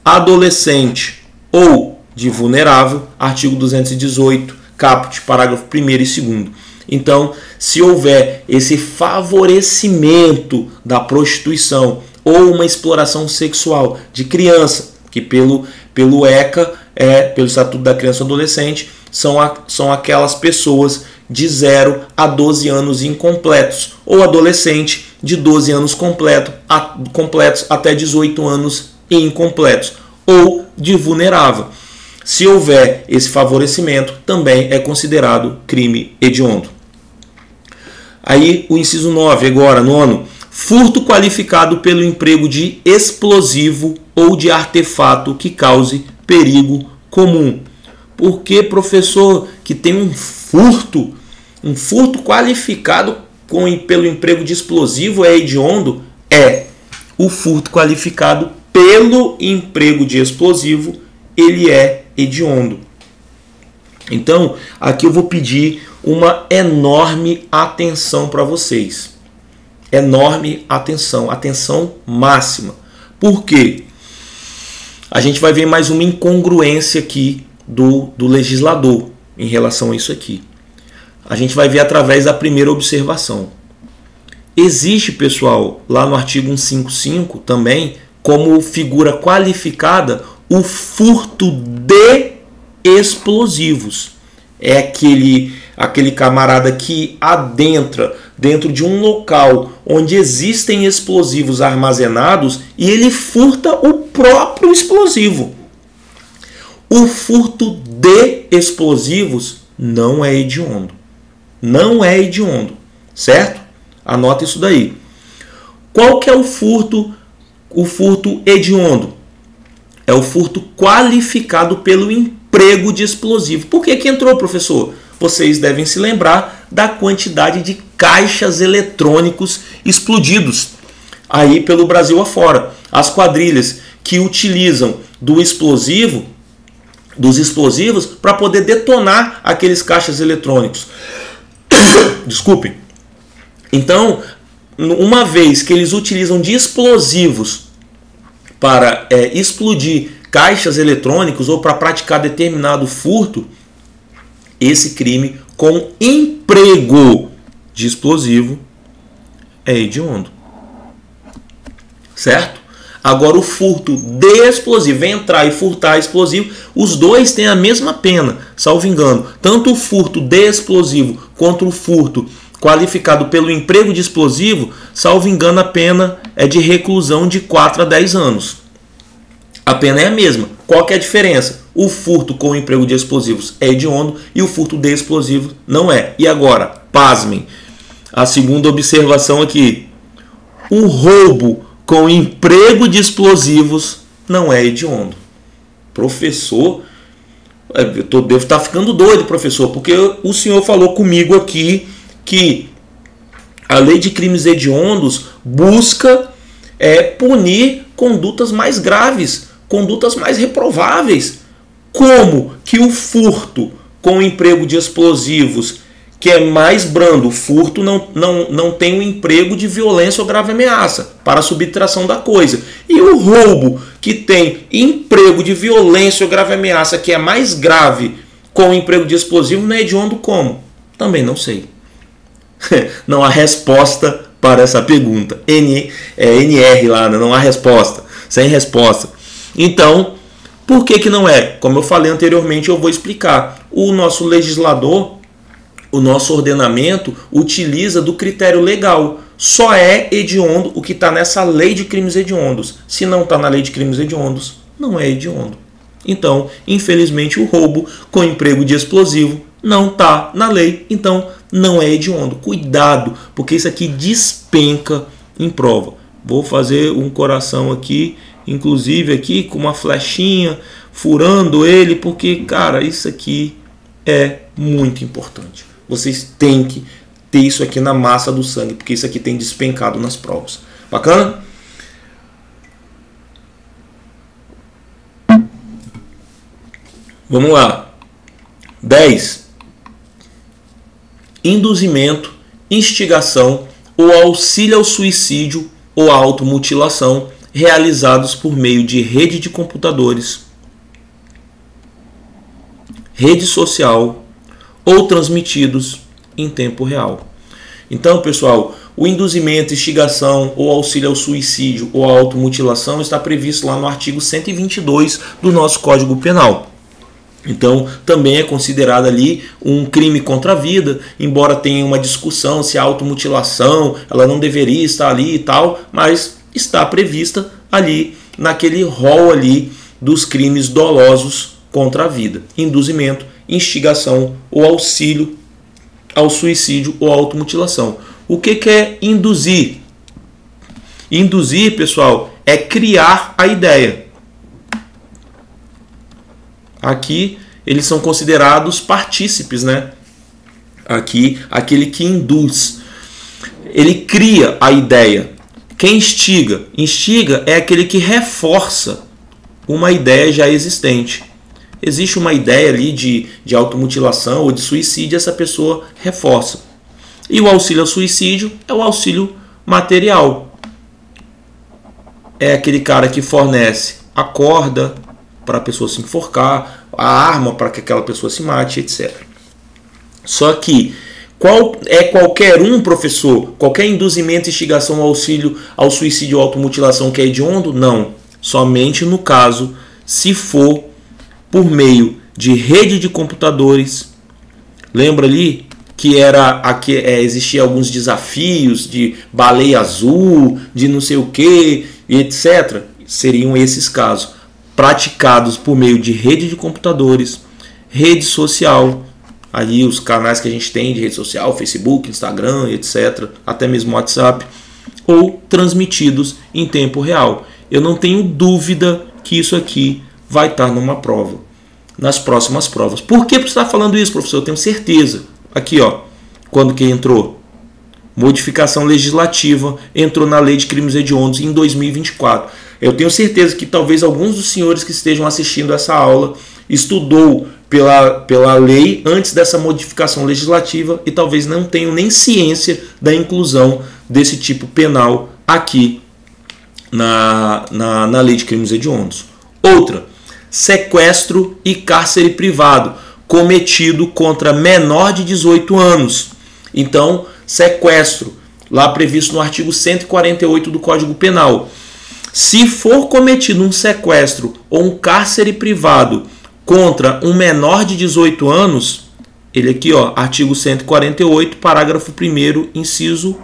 adolescente ou de vulnerável, artigo 218, caput, parágrafo 1º e 2º. Então, se houver esse favorecimento da prostituição ou uma exploração sexual de criança, que pelo ECA, pelo Estatuto da Criança e Adolescente, são aquelas pessoas de 0 a 12 anos incompletos, ou adolescente de 12 anos completos até 18 anos incompletos, ou de vulnerável. Se houver esse favorecimento, também é considerado crime hediondo. Aí o inciso 9 agora, 9º. Furto qualificado pelo emprego de explosivo ou de artefato que cause perigo comum. Por que, professor, que tem um furto qualificado pelo emprego de explosivo é hediondo? O furto qualificado pelo emprego de explosivo, ele é hediondo. Então, aqui eu vou pedir uma enorme atenção para vocês. Enorme atenção, atenção máxima. Por quê? A gente vai ver mais uma incongruência aqui do legislador em relação a isso aqui. A gente vai ver através da primeira observação. Existe, pessoal, lá no artigo 155 também, como figura qualificada, o furto de explosivos. É aquele camarada que adentra dentro de um local onde existem explosivos armazenados e ele furta o próprio explosivo. O furto de explosivos não é hediondo. Não é hediondo, certo? Anota isso daí. Qual que é o furto hediondo? É o furto qualificado pelo emprego de explosivo. Por que entrou, professor? Vocês devem se lembrar da quantidade de caixas eletrônicos explodidos aí pelo Brasil afora. As quadrilhas que utilizam dos explosivos para poder detonar aqueles caixas eletrônicos. Desculpem. Então, uma vez que eles utilizam de explosivos para explodir caixas eletrônicos ou para praticar determinado furto, esse crime com emprego de explosivo é hediondo. Certo? Agora o furto de explosivo, entrar e furtar explosivo, os dois têm a mesma pena, salvo engano. Tanto o furto de explosivo quanto o furto qualificado pelo emprego de explosivo, salvo engano, a pena é de reclusão de 4 a 10 anos. A pena é a mesma. Qual que é a diferença? O furto com o emprego de explosivos é hediondo e o furto de explosivos não é. E agora, pasmem, a segunda observação aqui. O roubo com emprego de explosivos não é hediondo. Professor, eu devo estar ficando doido, professor, porque o senhor falou comigo aqui que a lei de crimes hediondos busca punir condutas mais graves, condutas mais reprováveis. Como que o furto com o emprego de explosivos, que é mais brando, o furto não tem um emprego de violência ou grave ameaça para a subtração da coisa. E o roubo, que tem emprego de violência ou grave ameaça, que é mais grave, com o emprego de explosivo, não é hediondo como? Também não sei. Não há resposta para essa pergunta. NR lá, não há resposta. Sem resposta. Então, Por que não é? Como eu falei anteriormente, eu vou explicar. O nosso legislador, o nosso ordenamento utiliza do critério legal. Só é hediondo o que está nessa lei de crimes hediondos. Se não está na lei de crimes hediondos, não é hediondo. Então, infelizmente, o roubo com emprego de explosivo não está na lei, então não é hediondo. Cuidado, porque isso aqui despenca em prova. Vou fazer um coração aqui, inclusive aqui com uma flechinha, furando ele, porque, cara, isso aqui é muito importante. Vocês têm que ter isso aqui na massa do sangue, porque isso aqui tem despencado nas provas. Bacana? Vamos lá. 10. Induzimento, instigação ou auxílio ao suicídio ou à automutilação realizados por meio de rede de computadores, rede social ou transmitidos em tempo real. Então, pessoal, o induzimento, instigação ou auxílio ao suicídio ou à automutilação está previsto lá no artigo 122 do nosso Código Penal. Então, também é considerado ali um crime contra a vida, embora tenha uma discussão se a automutilação ela não deveria estar ali e tal, mas está prevista ali naquele rol ali dos crimes dolosos contra a vida. Induzimento, instigação ou auxílio ao suicídio ou automutilação. O que é induzir? Induzir, pessoal, é criar a ideia. Aqui eles são considerados partícipes, né? Aqui, aquele que induz. Ele cria a ideia. Quem instiga? Instiga é aquele que reforça uma ideia já existente. Existe uma ideia ali de automutilação ou de suicídio, essa pessoa reforça. E o auxílio ao suicídio é o auxílio material. É aquele cara que fornece a corda para a pessoa se enforcar, a arma para que aquela pessoa se mate, etc. Só que qualquer um, professor, qualquer induzimento, instigação ou auxílio ao suicídio ou automutilação que é hediondo? Não. Somente no caso se for por meio de rede de computadores. Lembra ali que existia alguns desafios de baleia azul, de não sei o que, etc. Seriam esses casos praticados por meio de rede de computadores, rede social, ali os canais que a gente tem de rede social, Facebook, Instagram, etc., até mesmo WhatsApp, ou transmitidos em tempo real. Eu não tenho dúvida que isso aqui vai estar numa prova, nas próximas provas. Por que você está falando isso, professor? Eu tenho certeza. Aqui, ó, quando que entrou? Modificação legislativa entrou na Lei de Crimes Hediondos em 2024. Eu tenho certeza que talvez alguns dos senhores que estejam assistindo essa aula estudou pela lei antes dessa modificação legislativa e talvez não tenham nem ciência da inclusão desse tipo penal aqui na Lei de Crimes Hediondos. Outra, sequestro e cárcere privado cometido contra menor de 18 anos. Então, sequestro, lá previsto no artigo 148 do Código Penal. Se for cometido um sequestro ou um cárcere privado contra um menor de 18 anos, ele aqui, ó, artigo 148, parágrafo 1º, inciso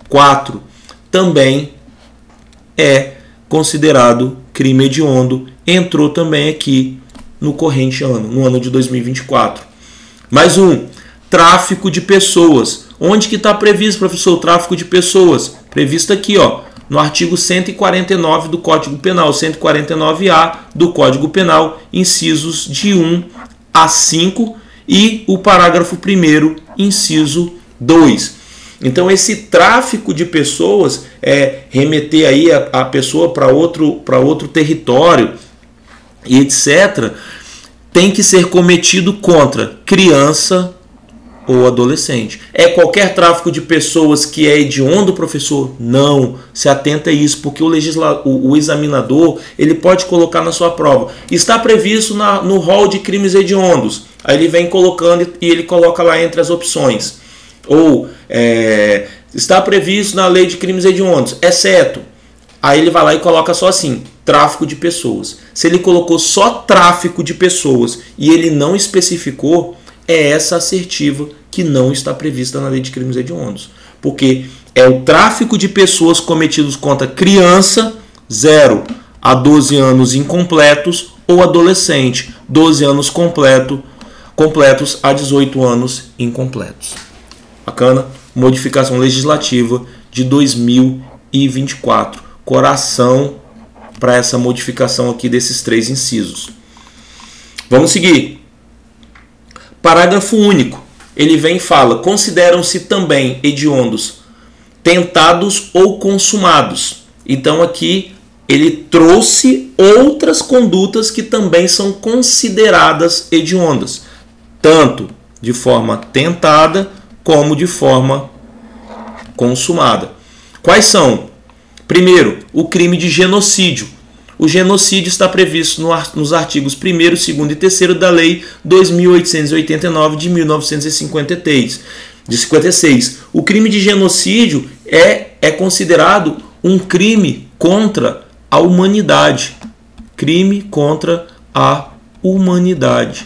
4, também é considerado crime hediondo, entrou também aqui no corrente ano, no ano de 2024. Mais um, tráfico de pessoas. Onde que está previsto, professor, o tráfico de pessoas? Previsto aqui, ó, no artigo 149 do Código Penal, 149A do Código Penal, incisos de 1 a 5 e o parágrafo 1º, inciso 2. Então, esse tráfico de pessoas é remeter aí a pessoa para outro território e etc., tem que ser cometido contra criança ou adolescente. É qualquer tráfico de pessoas que é hediondo, professor? Não. Se atenta a isso, porque o examinador ele pode colocar na sua prova. Está previsto no rol de crimes hediondos. Aí ele vem colocando e ele coloca lá entre as opções. Ou está previsto na lei de crimes hediondos, exceto. Aí ele vai lá e coloca só assim, tráfico de pessoas. Se ele colocou só tráfico de pessoas e ele não especificou, é essa assertiva que não está prevista na lei de crimes hediondos. Porque é o tráfico de pessoas cometidos contra criança, 0 a 12 anos incompletos, ou adolescente, 12 anos completos a 18 anos incompletos. Bacana? Modificação legislativa de 2024. Coração para essa modificação aqui desses 3 incisos. Vamos seguir. Parágrafo único. Ele vem e fala: consideram-se também hediondos tentados ou consumados. Então aqui ele trouxe outras condutas que também são consideradas hediondas, tanto de forma tentada como de forma consumada. Quais são? Primeiro, o crime de genocídio. O genocídio está previsto nos artigos 1º, 2º e 3º da Lei 2.889 de 1956. O crime de genocídio é considerado um crime contra a humanidade. Crime contra a humanidade.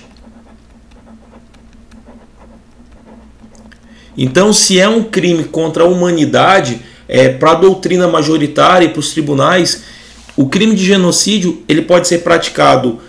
Então, se é um crime contra a humanidade, para a doutrina majoritária e para os tribunais, o crime de genocídio ele pode ser praticado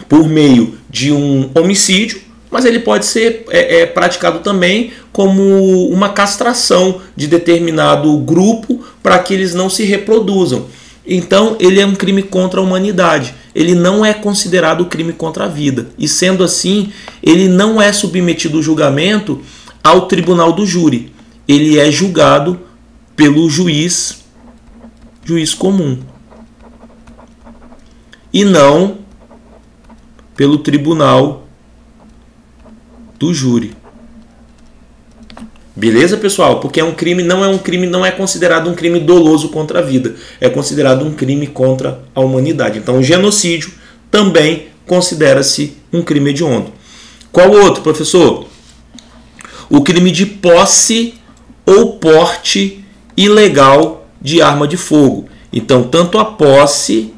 por meio de um homicídio, mas ele pode ser praticado também como uma castração de determinado grupo para que eles não se reproduzam. Então, ele é um crime contra a humanidade. Ele não é considerado crime contra a vida. E, sendo assim, ele não é submetido ao julgamento ao tribunal do júri. Ele é julgado pelo juiz comum. E não pelo tribunal do júri. Beleza, pessoal? Porque não é considerado um crime doloso contra a vida. É considerado um crime contra a humanidade. Então, o genocídio também considera-se um crime hediondo. Qual outro, professor? O crime de posse ou porte ilegal de arma de fogo. Então, tanto a posse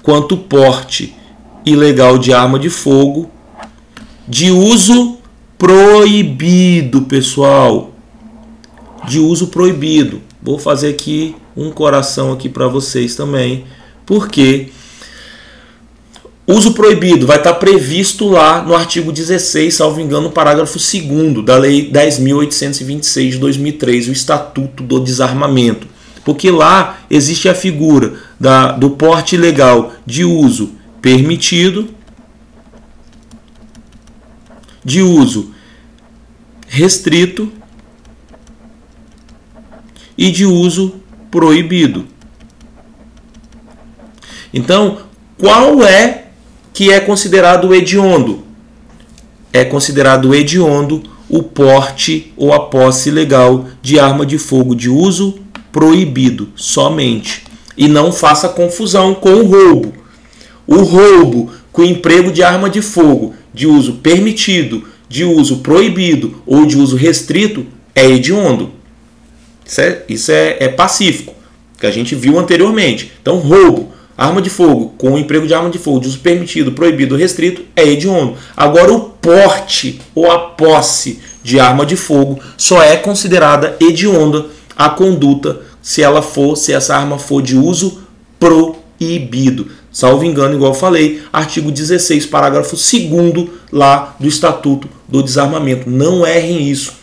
quanto o porte ilegal de arma de fogo de uso proibido, pessoal. De uso proibido. Vou fazer aqui um coração aqui para vocês também, porque uso proibido vai estar previsto lá no artigo 16, salvo engano, no parágrafo 2º da Lei 10.826 de 2003, o Estatuto do Desarmamento. Porque lá existe a figura do porte ilegal de uso permitido, de uso restrito e de uso proibido. Então, qual é que é considerado hediondo? É considerado hediondo o porte ou a posse ilegal de arma de fogo de uso proibido, somente. E não faça confusão com o roubo. O roubo com emprego de arma de fogo de uso permitido, de uso proibido ou de uso restrito é hediondo. Isso é pacífico, que a gente viu anteriormente. Então, roubo, arma de fogo, com o emprego de arma de fogo de uso permitido, proibido ou restrito é hediondo. Agora, o porte ou a posse de arma de fogo só é considerada hedionda a conduta se essa arma for de uso proibido. Salvo engano, igual eu falei, artigo 16, parágrafo 2º lá do Estatuto do Desarmamento. Não errem isso.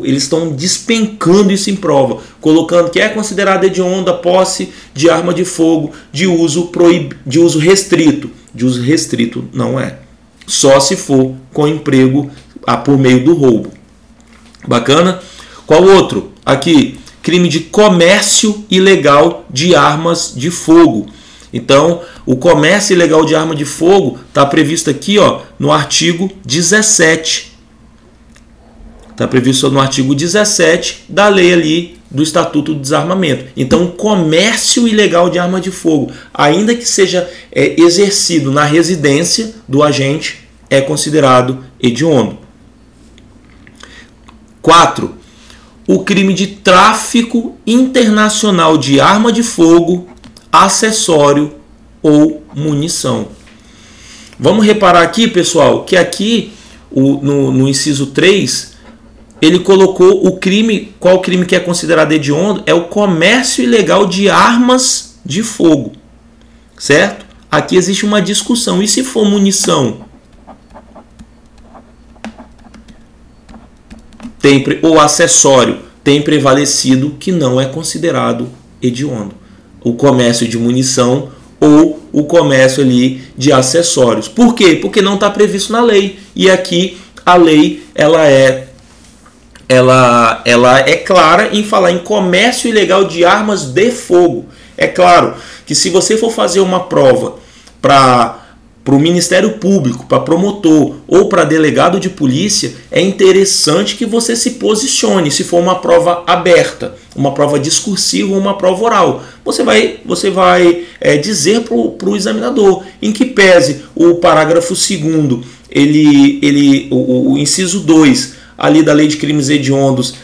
Eles estão despencando isso em prova, colocando que é considerada hedionda a posse de arma de fogo de uso restrito. De uso restrito não é. Só se for com emprego por meio do roubo. Bacana? Qual outro? Aqui, crime de comércio ilegal de armas de fogo. Então, o comércio ilegal de arma de fogo está previsto aqui, no artigo 17. Está previsto no artigo 17 da lei ali do Estatuto do Desarmamento. Então, o comércio ilegal de arma de fogo, ainda que seja exercido na residência do agente, é considerado hediondo. 4. o crime de tráfico internacional de arma de fogo, acessório ou munição. Vamos reparar aqui, pessoal, que aqui no inciso 3, ele colocou o crime, qual crime que é considerado hediondo? É o comércio ilegal de armas de fogo, certo? Aqui existe uma discussão. E se for munição? Ou acessório? Tem prevalecido que não é considerado hediondo. O comércio de munição ou o comércio ali de acessórios. Por quê? Porque não está previsto na lei. E aqui a lei ela é clara em falar em comércio ilegal de armas de fogo. É claro que se você for fazer uma prova para o Ministério Público, para promotor ou para delegado de polícia, é interessante que você se posicione. Se for uma prova aberta, uma prova discursiva ou uma prova oral, você vai dizer para o examinador em que pese o parágrafo 2º, o inciso 2 ali da Lei de Crimes Hediondos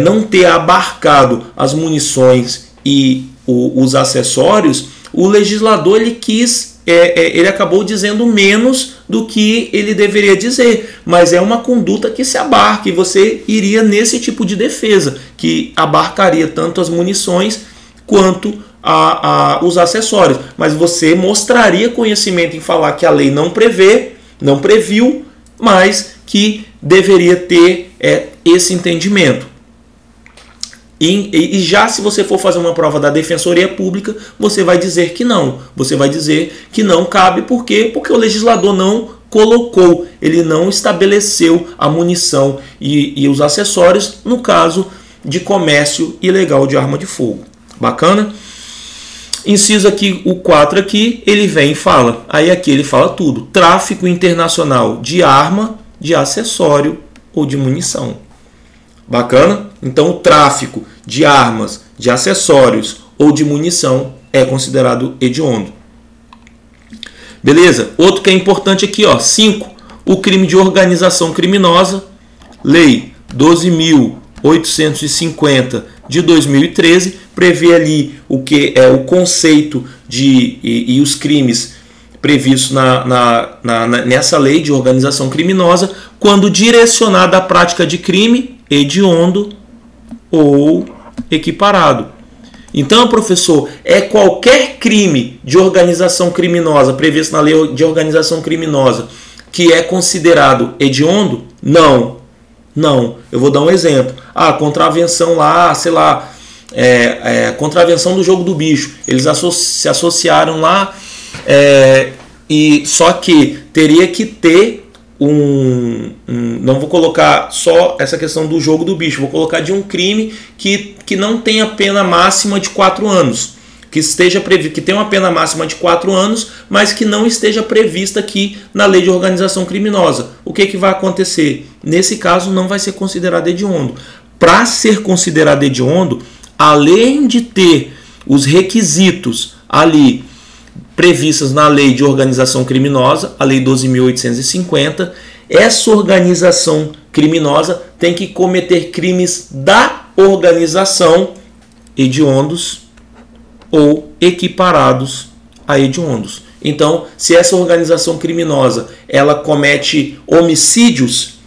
não ter abarcado as munições e os acessórios, o legislador ele acabou dizendo menos do que ele deveria dizer, mas é uma conduta que se abarca e você iria nesse tipo de defesa, que abarcaria tanto as munições quanto os acessórios, mas você mostraria conhecimento em falar que a lei não previu, mas que deveria ter esse entendimento. E já se você for fazer uma prova da Defensoria Pública, você vai dizer que não. Você vai dizer que não cabe. Por quê? Porque o legislador não colocou, ele não estabeleceu a munição e os acessórios no caso de comércio ilegal de arma de fogo. Bacana? Inciso aqui, o 4 aqui, ele vem e fala. Aí aqui ele fala tudo. Tráfico internacional de arma, de acessório ou de munição. Bacana? Então o tráfico de armas, de acessórios ou de munição é considerado hediondo. Beleza? Outro que é importante aqui, 5. O crime de organização criminosa, Lei 12.850 de 2013, prevê ali o que é o conceito e os crimes previstos nessa lei de organização criminosa, quando direcionada à prática de crime hediondo ou equiparado. Então, professor, é qualquer crime de organização criminosa previsto na lei de organização criminosa que é considerado hediondo? Não. Eu vou dar um exemplo. Contravenção lá, sei lá, contravenção do jogo do bicho. Eles se associaram lá, e só que teria que ter não vou colocar só essa questão do jogo do bicho, vou colocar de um crime que não tenha pena máxima de 4 anos, que tenha uma pena máxima de 4 anos, mas que não esteja prevista aqui na lei de organização criminosa. O que vai acontecer? Nesse caso não vai ser considerado hediondo. Para ser considerado hediondo, além de ter os requisitos ali previstas na lei de organização criminosa, a lei 12.850, essa organização criminosa tem que cometer crimes da organização hediondos ou equiparados a hediondos. Então, se essa organização criminosa ela comete homicídios,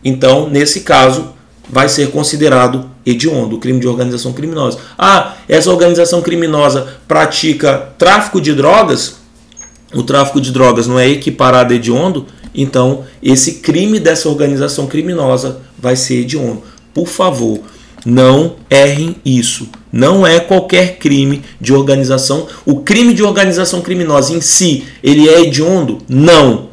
então, nesse caso, vai ser considerado hediondo, o crime de organização criminosa. Essa organização criminosa pratica tráfico de drogas, o tráfico de drogas não é equiparado a hediondo, então esse crime dessa organização criminosa vai ser hediondo. Por favor, não errem isso. Não é qualquer crime de organização. O crime de organização criminosa em si, ele é hediondo? Não.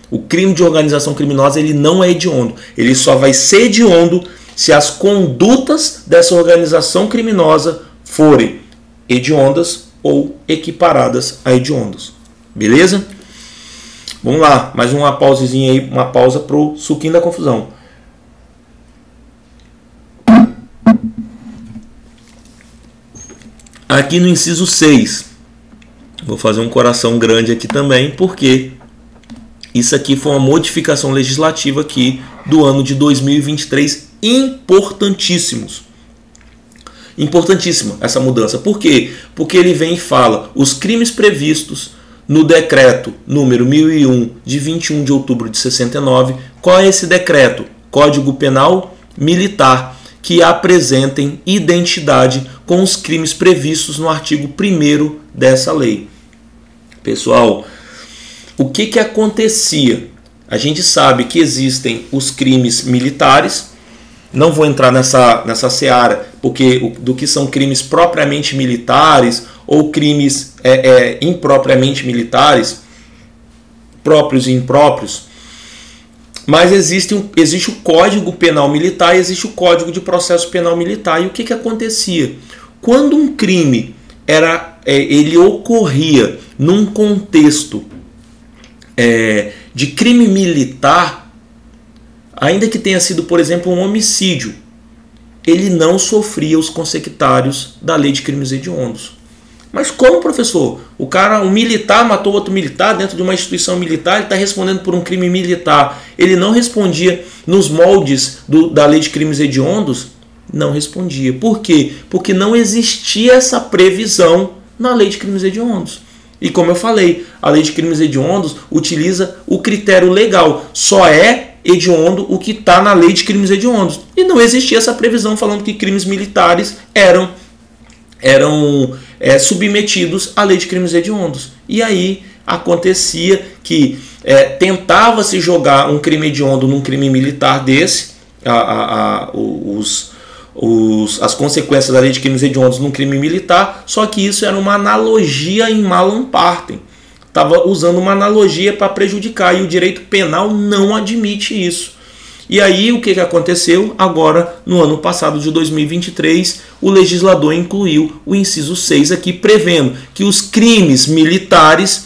O crime de organização criminosa, ele não é hediondo. Ele só vai ser hediondo se as condutas dessa organização criminosa forem hediondas ou equiparadas a hediondos. Beleza? Vamos lá, mais uma pausezinha aí, uma pausa pro suquinho da confusão. Aqui no inciso 6, vou fazer um coração grande aqui também, porque isso aqui foi uma modificação legislativa aqui do ano de 2023, importantíssimos. Importantíssima essa mudança. Por quê? Porque ele vem e fala: os crimes previstos no decreto número 1001 de 21 de outubro de 69, qual é esse decreto? Código Penal Militar, que apresentem identidade com os crimes previstos no artigo 1º dessa lei. Pessoal, o que acontecia? A gente sabe que existem os crimes militares. Não vou entrar nessa seara, porque do que são crimes propriamente militares ou crimes impropriamente militares, próprios e impróprios. Mas existe o Código Penal Militar e existe o Código de Processo Penal Militar. E o que acontecia? Quando um crime ele ocorria num contexto de crime militar, ainda que tenha sido, por exemplo, um homicídio, ele não sofria os consectários da Lei de Crimes Hediondos. Mas como, professor? Um militar matou outro militar dentro de uma instituição militar, ele está respondendo por um crime militar. Ele não respondia nos moldes da Lei de Crimes Hediondos? Não respondia. Por quê? Porque não existia essa previsão na Lei de Crimes Hediondos. E como eu falei, a Lei de Crimes Hediondos utiliza o critério legal. Só é hediondo o que está na Lei de Crimes Hediondos. E não existia essa previsão falando que crimes militares eram submetidos à Lei de Crimes Hediondos. E aí acontecia que tentava-se jogar um crime hediondo num crime militar desse, as consequências da Lei de Crimes Hediondos num crime militar, só que isso era uma analogia em malum partem. Estava usando uma analogia para prejudicar, e o direito penal não admite isso. E aí o que aconteceu? Agora, no ano passado de 2023, o legislador incluiu o inciso 6 aqui, prevendo que os crimes militares,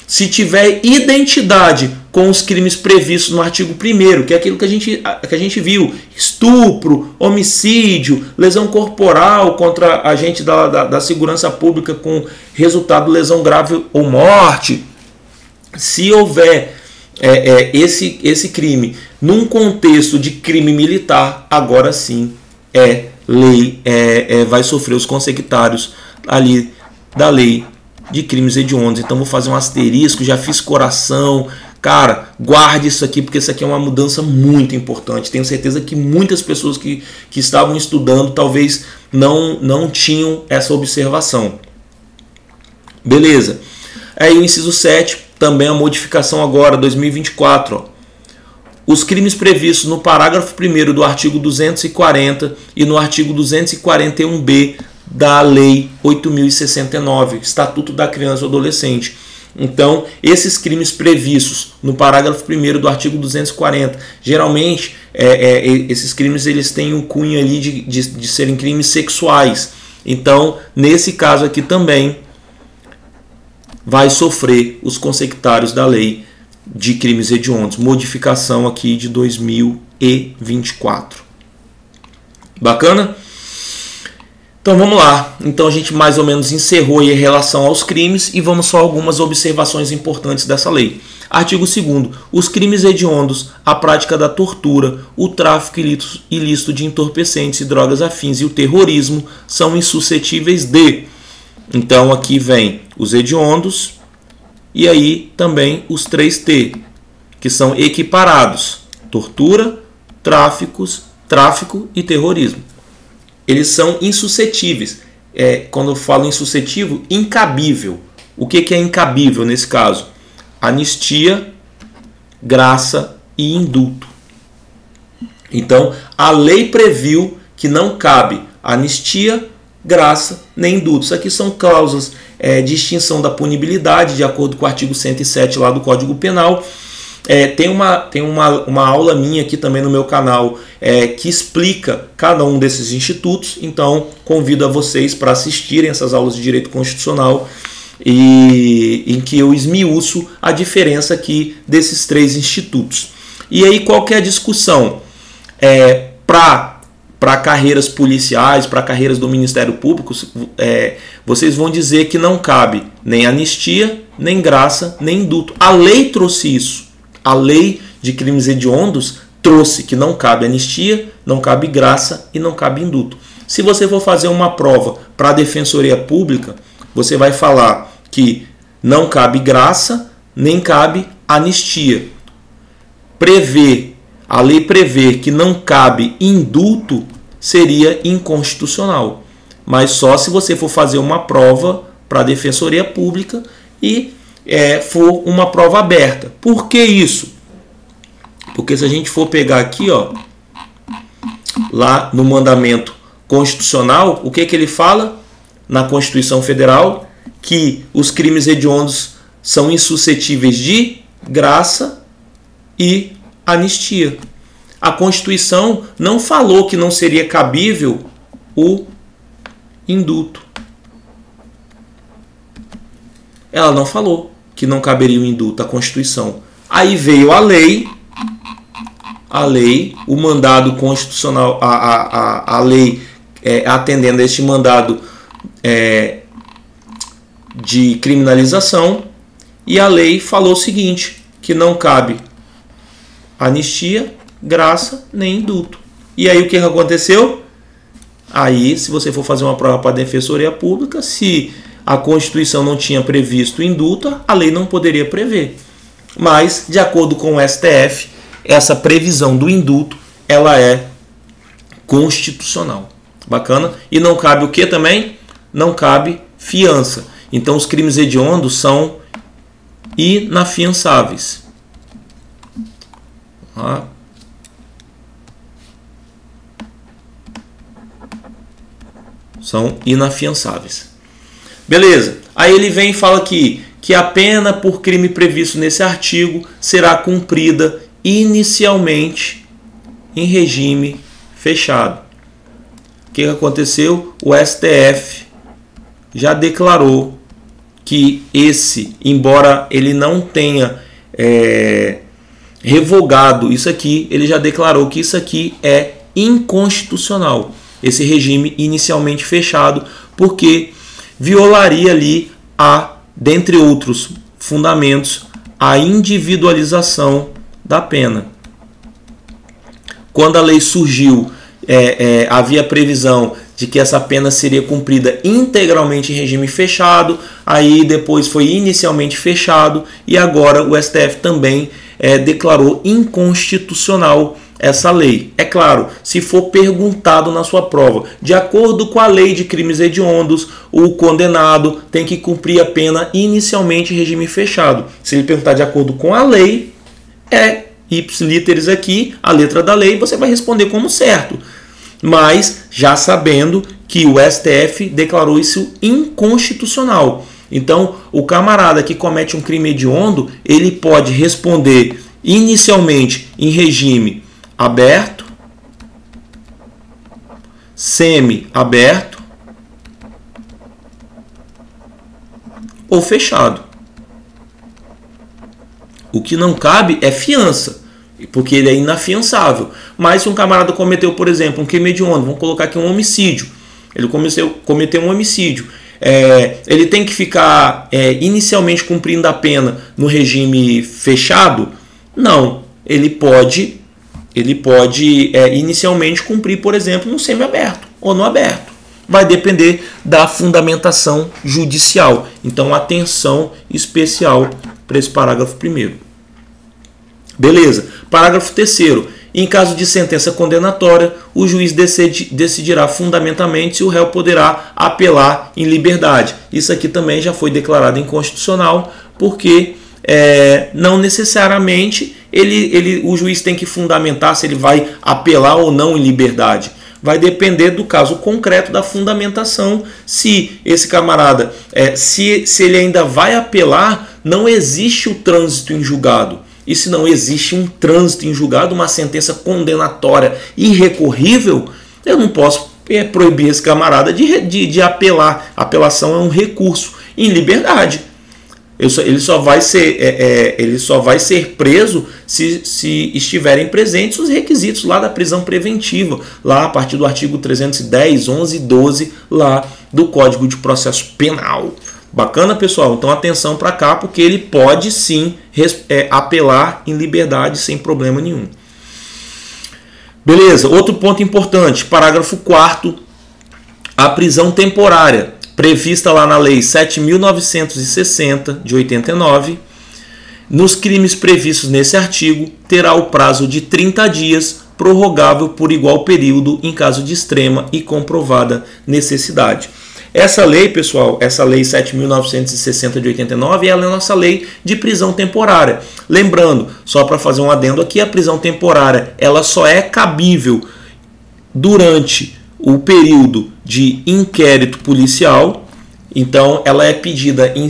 se tiver identidade com os crimes previstos no artigo 1º, que é aquilo que a gente viu: estupro, homicídio, lesão corporal contra agente da segurança pública com resultado lesão grave ou morte, se houver esse crime num contexto de crime militar, agora sim vai sofrer os consectários ali da Lei de Crimes Hediondos. Então vou fazer um asterisco, já fiz coração. Cara, guarde isso aqui, porque isso aqui é uma mudança muito importante. Tenho certeza que muitas pessoas que estavam estudando talvez não tinham essa observação. Beleza. Aí o inciso 7, também a modificação agora, 2024. Ó. Os crimes previstos no parágrafo 1º do artigo 240 e no artigo 241b da Lei 8.069, Estatuto da Criança e Adolescente. Então, esses crimes previstos no parágrafo 1º do artigo 240, geralmente, esses crimes eles têm um cunho ali de serem crimes sexuais. Então, nesse caso aqui também, vai sofrer os consectários da Lei de Crimes Hediondos. Modificação aqui de 2024. Bacana? Então vamos lá. Então a gente mais ou menos encerrou aí em relação aos crimes e vamos só algumas observações importantes dessa lei. Artigo 2º. Os crimes hediondos, a prática da tortura, o tráfico ilícito de entorpecentes e drogas afins e o terrorismo são insuscetíveis de... Então aqui vem os hediondos e aí também os 3T, que são equiparados: tortura, tráfico e terrorismo. Eles são insuscetíveis. Quando eu falo insuscetível, incabível. O que é incabível nesse caso? Anistia, graça e indulto. Então, a lei previu que não cabe anistia, graça nem indulto. Isso aqui são cláusulas de extinção da punibilidade, de acordo com o artigo 107 lá do Código Penal. Tem uma aula minha aqui também no meu canal que explica cada um desses institutos, então convido a vocês para assistirem essas aulas de Direito Constitucional e em que eu esmiuço a diferença aqui desses três institutos. E aí qual que é a discussão? Para carreiras policiais, para carreiras do Ministério Público, vocês vão dizer que não cabe nem anistia, nem graça, nem indulto. A lei trouxe isso. A Lei de Crimes Hediondos trouxe que não cabe anistia, não cabe graça e não cabe indulto. Se você for fazer uma prova para a Defensoria Pública, você vai falar que não cabe graça, nem cabe anistia. A lei prevê que não cabe indulto seria inconstitucional. Mas só se você for fazer uma prova para a Defensoria Pública e for uma prova aberta. Por que isso? Porque se a gente for pegar aqui, ó, lá no mandamento constitucional, o que ele fala na Constituição Federal? Que os crimes hediondos são insuscetíveis de graça e anistia. A Constituição não falou que não seria cabível o indulto. Ela não falou que não caberia o indulto, a Constituição. Aí veio a lei, o mandado constitucional, a lei atendendo a este mandado de criminalização, e a lei falou o seguinte, que não cabe anistia, graça, nem indulto. E aí o que aconteceu? Aí, se você for fazer uma prova para a Defensoria Pública, se a Constituição não tinha previsto indulto, a lei não poderia prever. Mas, de acordo com o STF, essa previsão do indulto, ela é constitucional. Bacana? E não cabe o que também? Não cabe fiança. Então, os crimes hediondos são inafiançáveis. São inafiançáveis. Beleza. Aí ele vem e fala aqui que a pena por crime previsto nesse artigo será cumprida inicialmente em regime fechado. O que aconteceu? O STF já declarou que embora ele não tenha revogado isso aqui, ele já declarou que isso aqui é inconstitucional, esse regime inicialmente fechado, porque violaria ali dentre outros fundamentos, a individualização da pena. Quando a lei surgiu, havia previsão de que essa pena seria cumprida integralmente em regime fechado, aí depois foi inicialmente fechado e agora o STF também declarou inconstitucional essa lei. É claro, se for perguntado na sua prova, de acordo com a lei de crimes hediondos, o condenado tem que cumprir a pena inicialmente em regime fechado. Se ele perguntar de acordo com a lei, ipsiliteris aqui, a letra da lei, você vai responder como certo. Mas já sabendo que o STF declarou isso inconstitucional. Então, o camarada que comete um crime hediondo, ele pode responder inicialmente em regime aberto, semi-aberto ou fechado. O que não cabe é fiança, porque ele é inafiançável. Mas se um camarada cometeu, por exemplo, um crime hediondo, vamos colocar aqui um homicídio, ele cometeu um homicídio, ele tem que ficar inicialmente cumprindo a pena no regime fechado? Não, ele pode inicialmente cumprir, por exemplo, no semiaberto ou no aberto. Vai depender da fundamentação judicial. Então, atenção especial para esse parágrafo 1º. Beleza. Parágrafo 3º. Em caso de sentença condenatória, o juiz decidirá fundamentamente se o réu poderá apelar em liberdade. Isso aqui também já foi declarado inconstitucional, porque não necessariamente o juiz tem que fundamentar se ele vai apelar ou não em liberdade. Vai depender do caso concreto da fundamentação. Se esse camarada, se ele ainda vai apelar, não existe o trânsito em julgado. E se não existe um trânsito em julgado, uma sentença condenatória irrecorrível, eu não posso proibir esse camarada de apelar. A apelação é um recurso em liberdade. Ele só vai ser preso se estiverem presentes os requisitos lá da prisão preventiva, lá a partir do artigo 310, 11 e 12 lá do Código de Processo Penal. Bacana, pessoal? Então atenção para cá, porque ele pode sim apelar em liberdade sem problema nenhum. Beleza, outro ponto importante, parágrafo 4º, a prisão temporária, prevista lá na Lei 7.960, de 89, nos crimes previstos nesse artigo, terá o prazo de 30 dias, prorrogável por igual período em caso de extrema e comprovada necessidade. Essa lei, pessoal, essa Lei 7.960 de 89, ela é a nossa lei de prisão temporária. Lembrando, só para fazer um adendo aqui, a prisão temporária ela só é cabível durante o período de inquérito policial. Então, ela é pedida em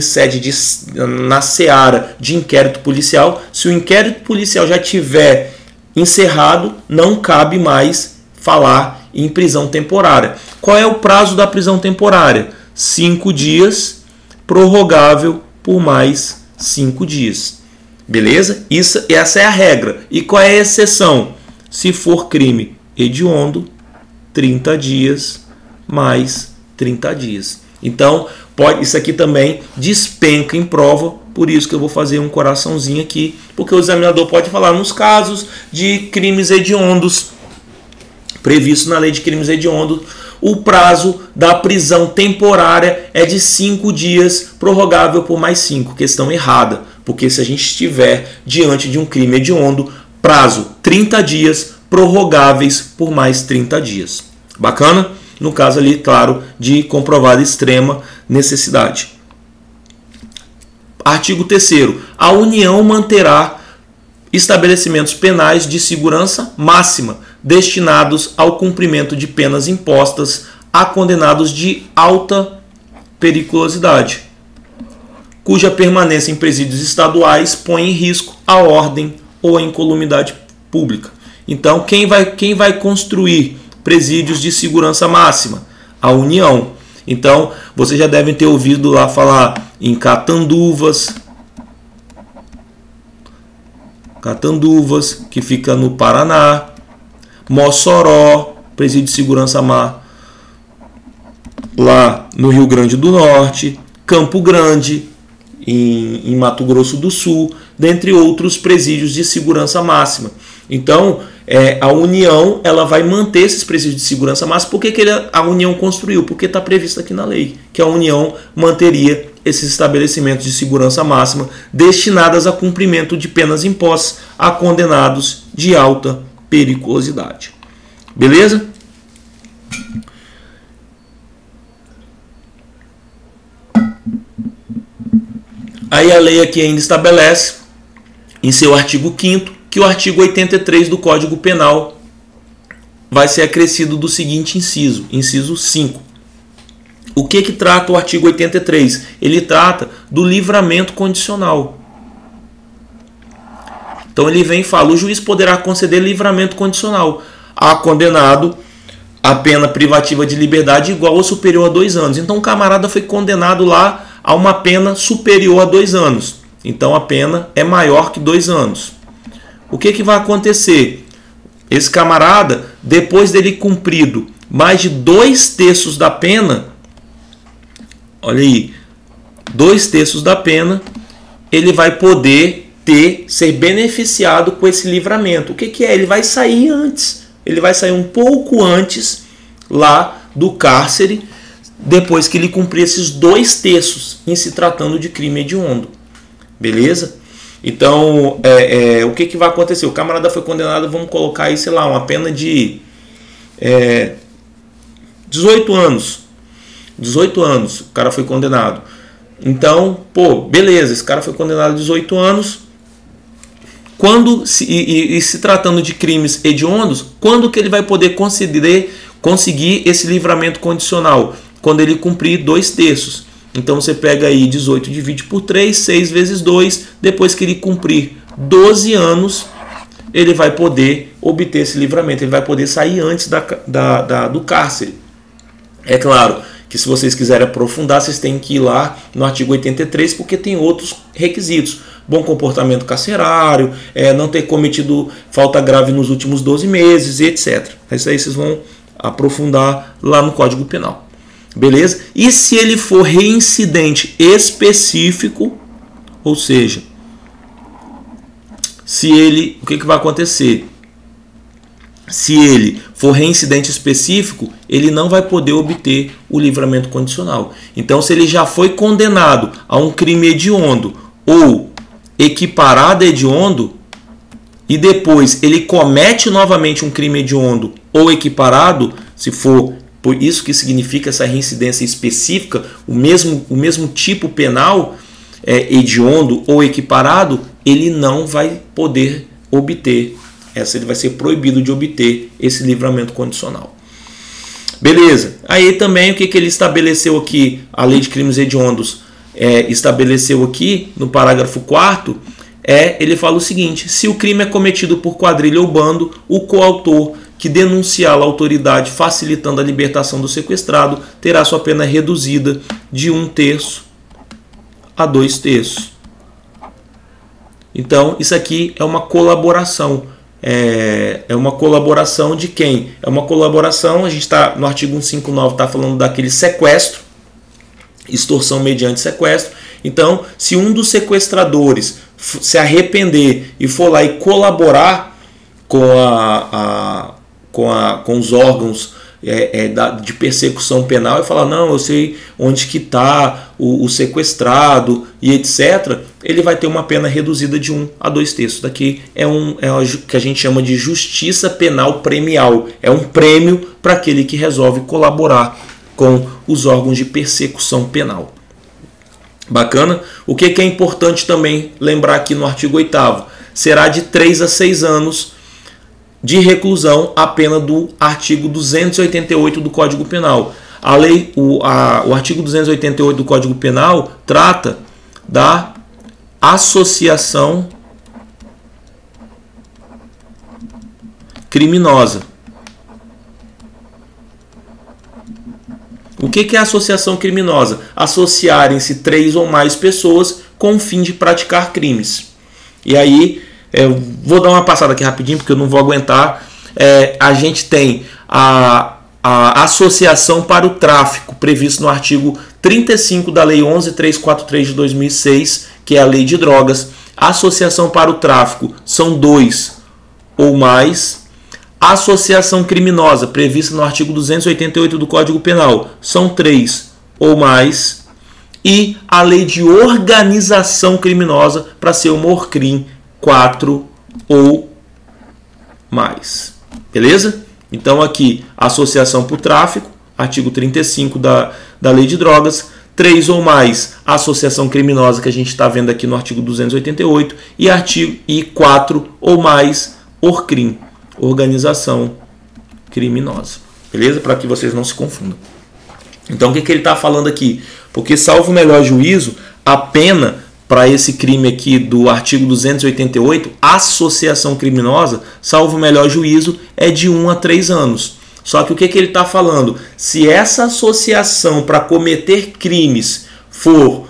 na seara de inquérito policial. Se o inquérito policial já tiver encerrado, não cabe mais falar em prisão temporária. Qual é o prazo da prisão temporária? 5 dias, prorrogável por mais 5 dias. Beleza? Essa é a regra. E qual é a exceção? Se for crime hediondo, 30 dias mais 30 dias. Então, isso aqui também despenca em prova, por isso que eu vou fazer um coraçãozinho aqui, porque o examinador pode falar nos casos de crimes hediondos, previsto na lei de crimes hediondos, o prazo da prisão temporária é de 5 dias, prorrogável por mais 5. Questão errada, porque se a gente estiver diante de um crime hediondo, prazo 30 dias, prorrogáveis por mais 30 dias. Bacana? No caso ali, claro, de comprovada extrema necessidade. Artigo 3º. A União manterá estabelecimentos penais de segurança máxima destinados ao cumprimento de penas impostas a condenados de alta periculosidade, cuja permanência em presídios estaduais põe em risco a ordem ou a incolumidade pública. Então, quem vai construir presídios de segurança máxima? A União. Então, vocês já devem ter ouvido lá falar em Catanduvas, que fica no Paraná, Mossoró, presídio de segurança lá no Rio Grande do Norte, Campo Grande, em Mato Grosso do Sul, dentre outros presídios de segurança máxima. Então, a União ela vai manter esses presídios de segurança máxima. Por que a União construiu? Porque está previsto aqui na lei que a União manteria esses estabelecimentos de segurança máxima destinados a cumprimento de penas impostas a condenados de alta periculosidade. Beleza? Aí a lei aqui ainda estabelece, em seu artigo 5º, que o artigo 83 do Código Penal vai ser acrescido do seguinte inciso, inciso 5. O que trata o artigo 83? Ele trata do livramento condicional. Então ele vem e fala, o juiz poderá conceder livramento condicional a condenado a pena privativa de liberdade igual ou superior a 2 anos. Então o camarada foi condenado lá a uma pena superior a 2 anos. Então a pena é maior que 2 anos. O que vai acontecer? Esse camarada, depois dele cumprido mais de 2/3 da pena, olha aí, 2/3 da pena, ele vai poder ser beneficiado com esse livramento. O que é? Ele vai sair antes. Ele vai sair um pouco antes lá do cárcere, depois que ele cumprir esses 2/3 em se tratando de crime hediondo. Beleza? Então, o que vai acontecer? O camarada foi condenado, vamos colocar aí, sei lá, uma pena de 18 anos. 18 anos o cara foi condenado. Então, beleza, esse cara foi condenado a 18 anos. Quando se tratando de crimes hediondos, quando que ele vai poder conseguir esse livramento condicional? Quando ele cumprir 2/3. Então você pega aí 18, divide por 3, 6 vezes 2. Depois que ele cumprir 12 anos, ele vai poder obter esse livramento. Ele vai poder sair antes do cárcere. É claro que se vocês quiserem aprofundar, vocês têm que ir lá no artigo 83, porque tem outros requisitos. Bom comportamento carcerário, não ter cometido falta grave nos últimos 12 meses, etc. Isso aí vocês vão aprofundar lá no Código Penal. Beleza? E se ele for reincidente específico, ou seja, o que vai acontecer? se ele for reincidente específico, ele não vai poder obter o livramento condicional. Então, se ele já foi condenado a um crime hediondo ou equiparado a hediondo, e depois ele comete novamente um crime hediondo ou equiparado, se for por isso que significa essa reincidência específica, o mesmo tipo penal, hediondo ou equiparado, ele não vai poder obter, ele vai ser proibido de obter esse livramento condicional. Beleza, aí também o que ele estabeleceu aqui, a lei de crimes hediondos estabeleceu aqui no parágrafo 4º, ele fala o seguinte: se o crime é cometido por quadrilha ou bando, o coautor que denunciar a autoridade facilitando a libertação do sequestrado terá sua pena reduzida de 1/3 a 2/3. Então, isso aqui é uma colaboração. É uma colaboração de quem? É uma colaboração, a gente está no artigo 159, está falando daquele sequestro, extorsão mediante sequestro. Então, se um dos sequestradores se arrepender e for lá e colaborar com os órgãos de persecução penal e falar, não, eu sei onde que está o sequestrado e etc., ele vai ter uma pena reduzida de 1 a 2/3. Daqui é o que a gente chama de justiça penal premial. É um prêmio para aquele que resolve colaborar com os órgãos de persecução penal. Bacana? O que é importante também lembrar aqui no artigo 8º? Será de 3 a 6 anos de reclusão a pena do artigo 288 do Código Penal. O artigo 288 do Código Penal trata da associação criminosa. O que é associação criminosa? Associarem-se 3 ou mais pessoas com o fim de praticar crimes. E aí, eu vou dar uma passada aqui rapidinho, porque eu não vou aguentar. A gente tem a associação para o tráfico, previsto no artigo 35 da Lei 11.343 de 2006, que é a Lei de Drogas. A associação para o tráfico são 2 ou mais. A associação criminosa, prevista no artigo 288 do Código Penal, são 3 ou mais. E a lei de organização criminosa, para ser o Morcrim, 4 ou mais. Beleza? Então aqui, associação por tráfico, artigo 35 da Lei de Drogas, 3 ou mais, associação criminosa, que a gente está vendo aqui no artigo 288, e 4 ou mais, Orcrim, organização criminosa. Beleza? Para que vocês não se confundam. Então o que ele está falando aqui? Porque, salvo o melhor juízo, a pena para esse crime aqui do artigo 288, associação criminosa, salvo o melhor juízo, é de 1 a 3 anos. Só que o que ele está falando? Se essa associação para cometer crimes for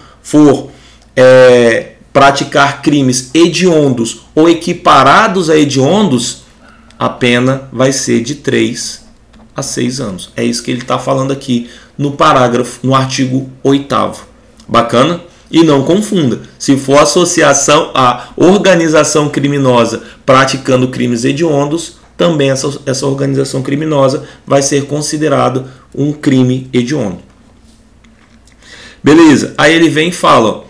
praticar crimes hediondos ou equiparados a hediondos, a pena vai ser de 3 a 6 anos. É isso que ele está falando aqui no artigo 8º. Bacana? E não confunda. Se for associação a organização criminosa praticando crimes hediondos, também essa organização criminosa vai ser considerada um crime hediondo. Beleza. Aí ele vem e fala,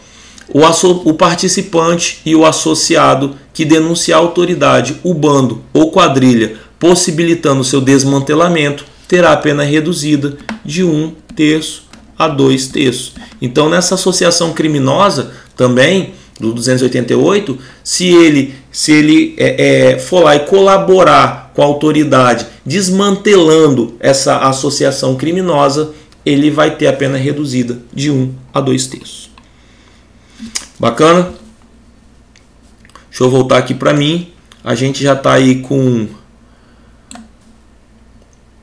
o participante e o associado que denunciar a autoridade, o bando ou quadrilha, possibilitando seu desmantelamento, terá a pena reduzida de 1/3 a 2/3. Então, nessa associação criminosa também, do 288, se ele for lá e colaborar com a autoridade, desmantelando essa associação criminosa, ele vai ter a pena reduzida de 1 a 2/3. Bacana? Deixa eu voltar aqui para mim. A gente já está aí com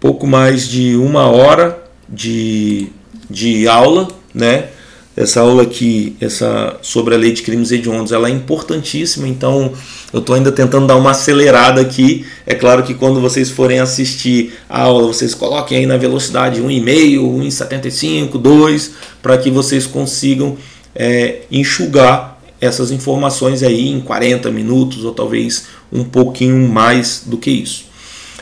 pouco mais de 1 hora de aula, né? Essa aula aqui, sobre a lei de crimes hediondos, ela é importantíssima, então eu estou ainda tentando dar uma acelerada aqui. É claro que quando vocês forem assistir a aula, vocês coloquem aí na velocidade 1,5, 1,75, 2, para que vocês consigam enxugar essas informações aí em 40 minutos ou talvez um pouquinho mais do que isso.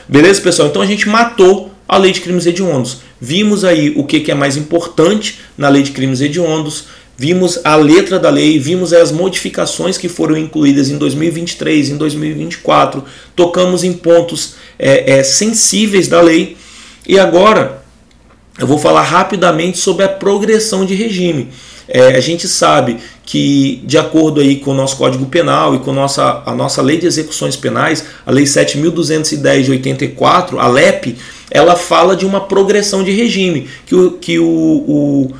Beleza, pessoal? Então a gente matou a lei de crimes hediondos. Vimos aí o que é mais importante na lei de crimes hediondos, vimos a letra da lei, vimos as modificações que foram incluídas em 2023, em 2024, tocamos em pontos sensíveis da lei. E agora eu vou falar rapidamente sobre a progressão de regime. A gente sabe que, de acordo aí com o nosso Código Penal e com a nossa Lei de Execuções Penais, a Lei 7.210 de 84, a LEP, ela fala de uma progressão de regime, que o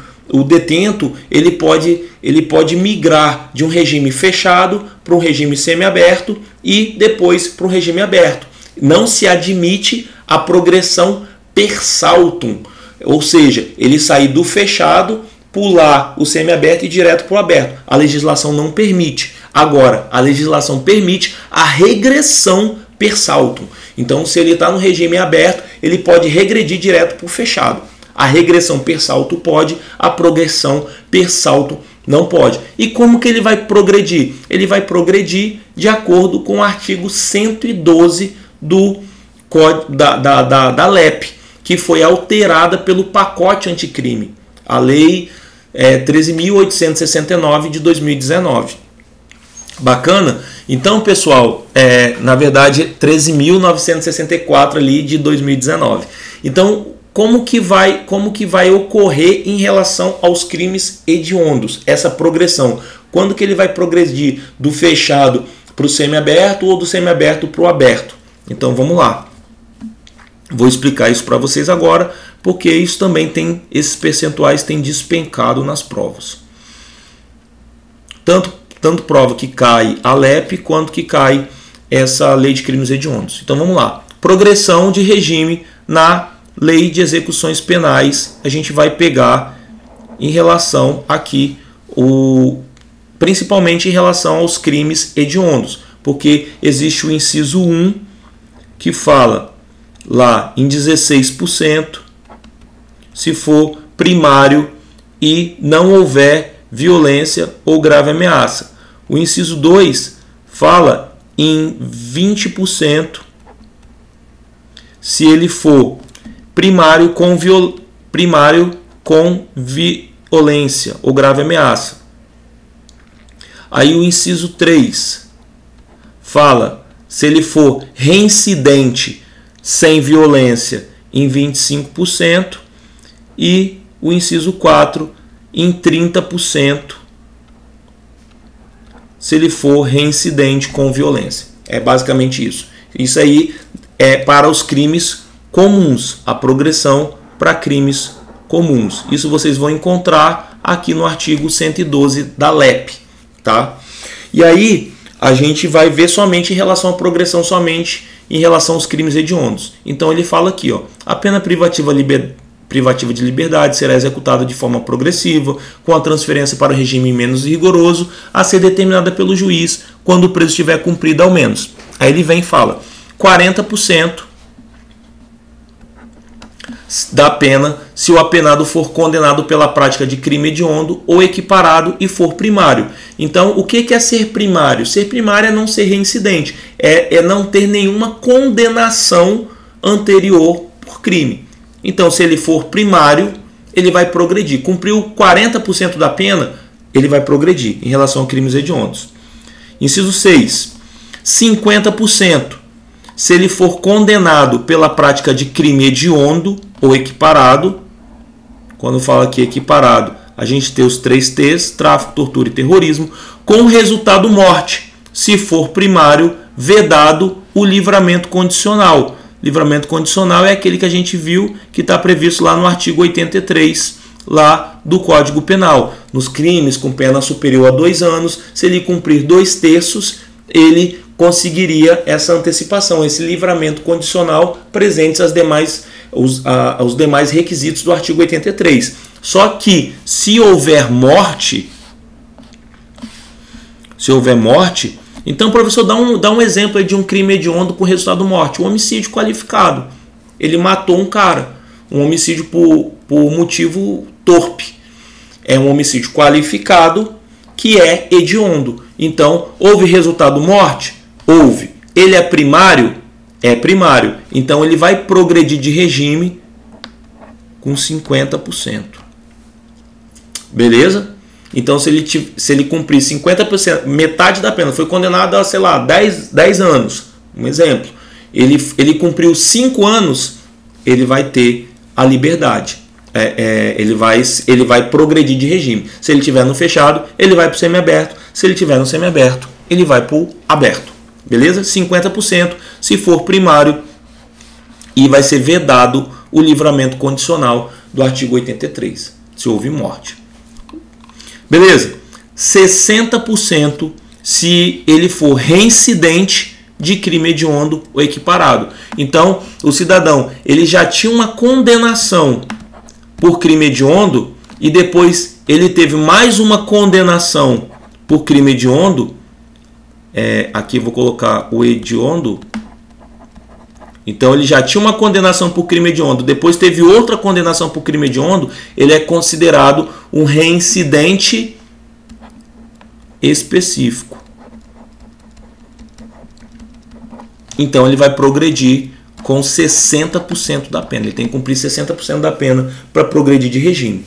detento ele pode migrar de um regime fechado para um regime semiaberto e depois para um regime aberto. Não se admite a progressão per saltum, ou seja, ele sair do fechado, pular o semiaberto e ir direto para o aberto. A legislação não permite. Agora, a legislação permite a regressão per saltum. Então, se ele está no regime aberto, ele pode regredir direto para o fechado. A regressão per salto pode, a progressão per salto não pode. E como que ele vai progredir? Ele vai progredir de acordo com o artigo 112 da LEP, que foi alterada pelo pacote anticrime, a Lei 13.869 de 2019. Bacana? Então, pessoal, na verdade 13.964 ali de 2019. Então, como que vai ocorrer em relação aos crimes hediondos, essa progressão? Quando que ele vai progredir do fechado para o semiaberto ou do semiaberto para o aberto? Então vamos lá. Vou explicar isso para vocês agora, porque isso também esses percentuais têm despencado nas provas. Tanto prova que cai a LEP, quanto que cai essa lei de crimes hediondos. Então vamos lá. Progressão de regime na lei de execuções penais. A gente vai pegar em relação aqui, principalmente em relação aos crimes hediondos. Porque existe o inciso 1 que fala lá em 16% se for primário e não houver violência ou grave ameaça. O inciso 2 fala em 20% se ele for primário com violência ou grave ameaça. Aí o inciso 3 fala se ele for reincidente sem violência em 25% e o inciso 4 em 30% se ele for reincidente com violência. É basicamente isso. Isso aí é para os crimes comuns, a progressão para crimes comuns. Isso vocês vão encontrar aqui no artigo 112 da LEP, tá? E aí a gente vai ver somente em relação à progressão, somente em relação aos crimes hediondos. Então ele fala aqui, ó, a pena privativa de liberdade será executada de forma progressiva, com a transferência para o regime menos rigoroso, a ser determinada pelo juiz quando o preso tiver cumprido ao menos. Aí ele vem e fala 40% da pena se o apenado for condenado pela prática de crime hediondo ou equiparado e for primário. Então, o que é ser primário? Ser primário é não ser reincidente, é não ter nenhuma condenação anterior por crime. Então, se ele for primário, ele vai progredir. Cumpriu 40% da pena, ele vai progredir em relação a crimes hediondos. Inciso 6. 50% se ele for condenado pela prática de crime hediondo ou equiparado. Quando fala aqui equiparado, a gente tem os 3 T's, tráfico, tortura e terrorismo, com resultado morte, se for primário, vedado o livramento condicional. Livramento condicional é aquele que a gente viu que está previsto lá no artigo 83 lá do Código Penal. Nos crimes com pena superior a 2 anos, se ele cumprir 2/3, ele conseguiria essa antecipação, esse livramento condicional presentes os demais requisitos do artigo 83. Só que se houver morte, então, professor, dá um exemplo aí de um crime hediondo com resultado morte. Um homicídio qualificado. Ele matou um cara. Um homicídio por motivo torpe. É um homicídio qualificado que é hediondo. Então, houve resultado morte? Houve. Ele é primário? é primário. Então ele vai progredir de regime com 50%. Beleza? Então se ele cumprir 50%, metade da pena, foi condenado a, sei lá, 10 anos, um exemplo. Ele cumpriu 5 anos, ele vai ter a liberdade. Ele vai progredir de regime. Se ele estiver no fechado, ele vai para o semiaberto. Se ele estiver no semiaberto, ele vai para o aberto. Beleza? 50% se for primário, e vai ser vedado o livramento condicional do artigo 83, se houve morte. Beleza? 60% se ele for reincidente de crime hediondo ou equiparado. Então, o cidadão ele já tinha uma condenação por crime hediondo e depois ele teve mais uma condenação por crime hediondo. Aqui eu vou colocar o hediondo. Então ele já tinha uma condenação por crime hediondo, depois teve outra condenação por crime hediondo, ele é considerado um reincidente específico. Então ele vai progredir com 60% da pena. Ele tem que cumprir 60% da pena para progredir de regime.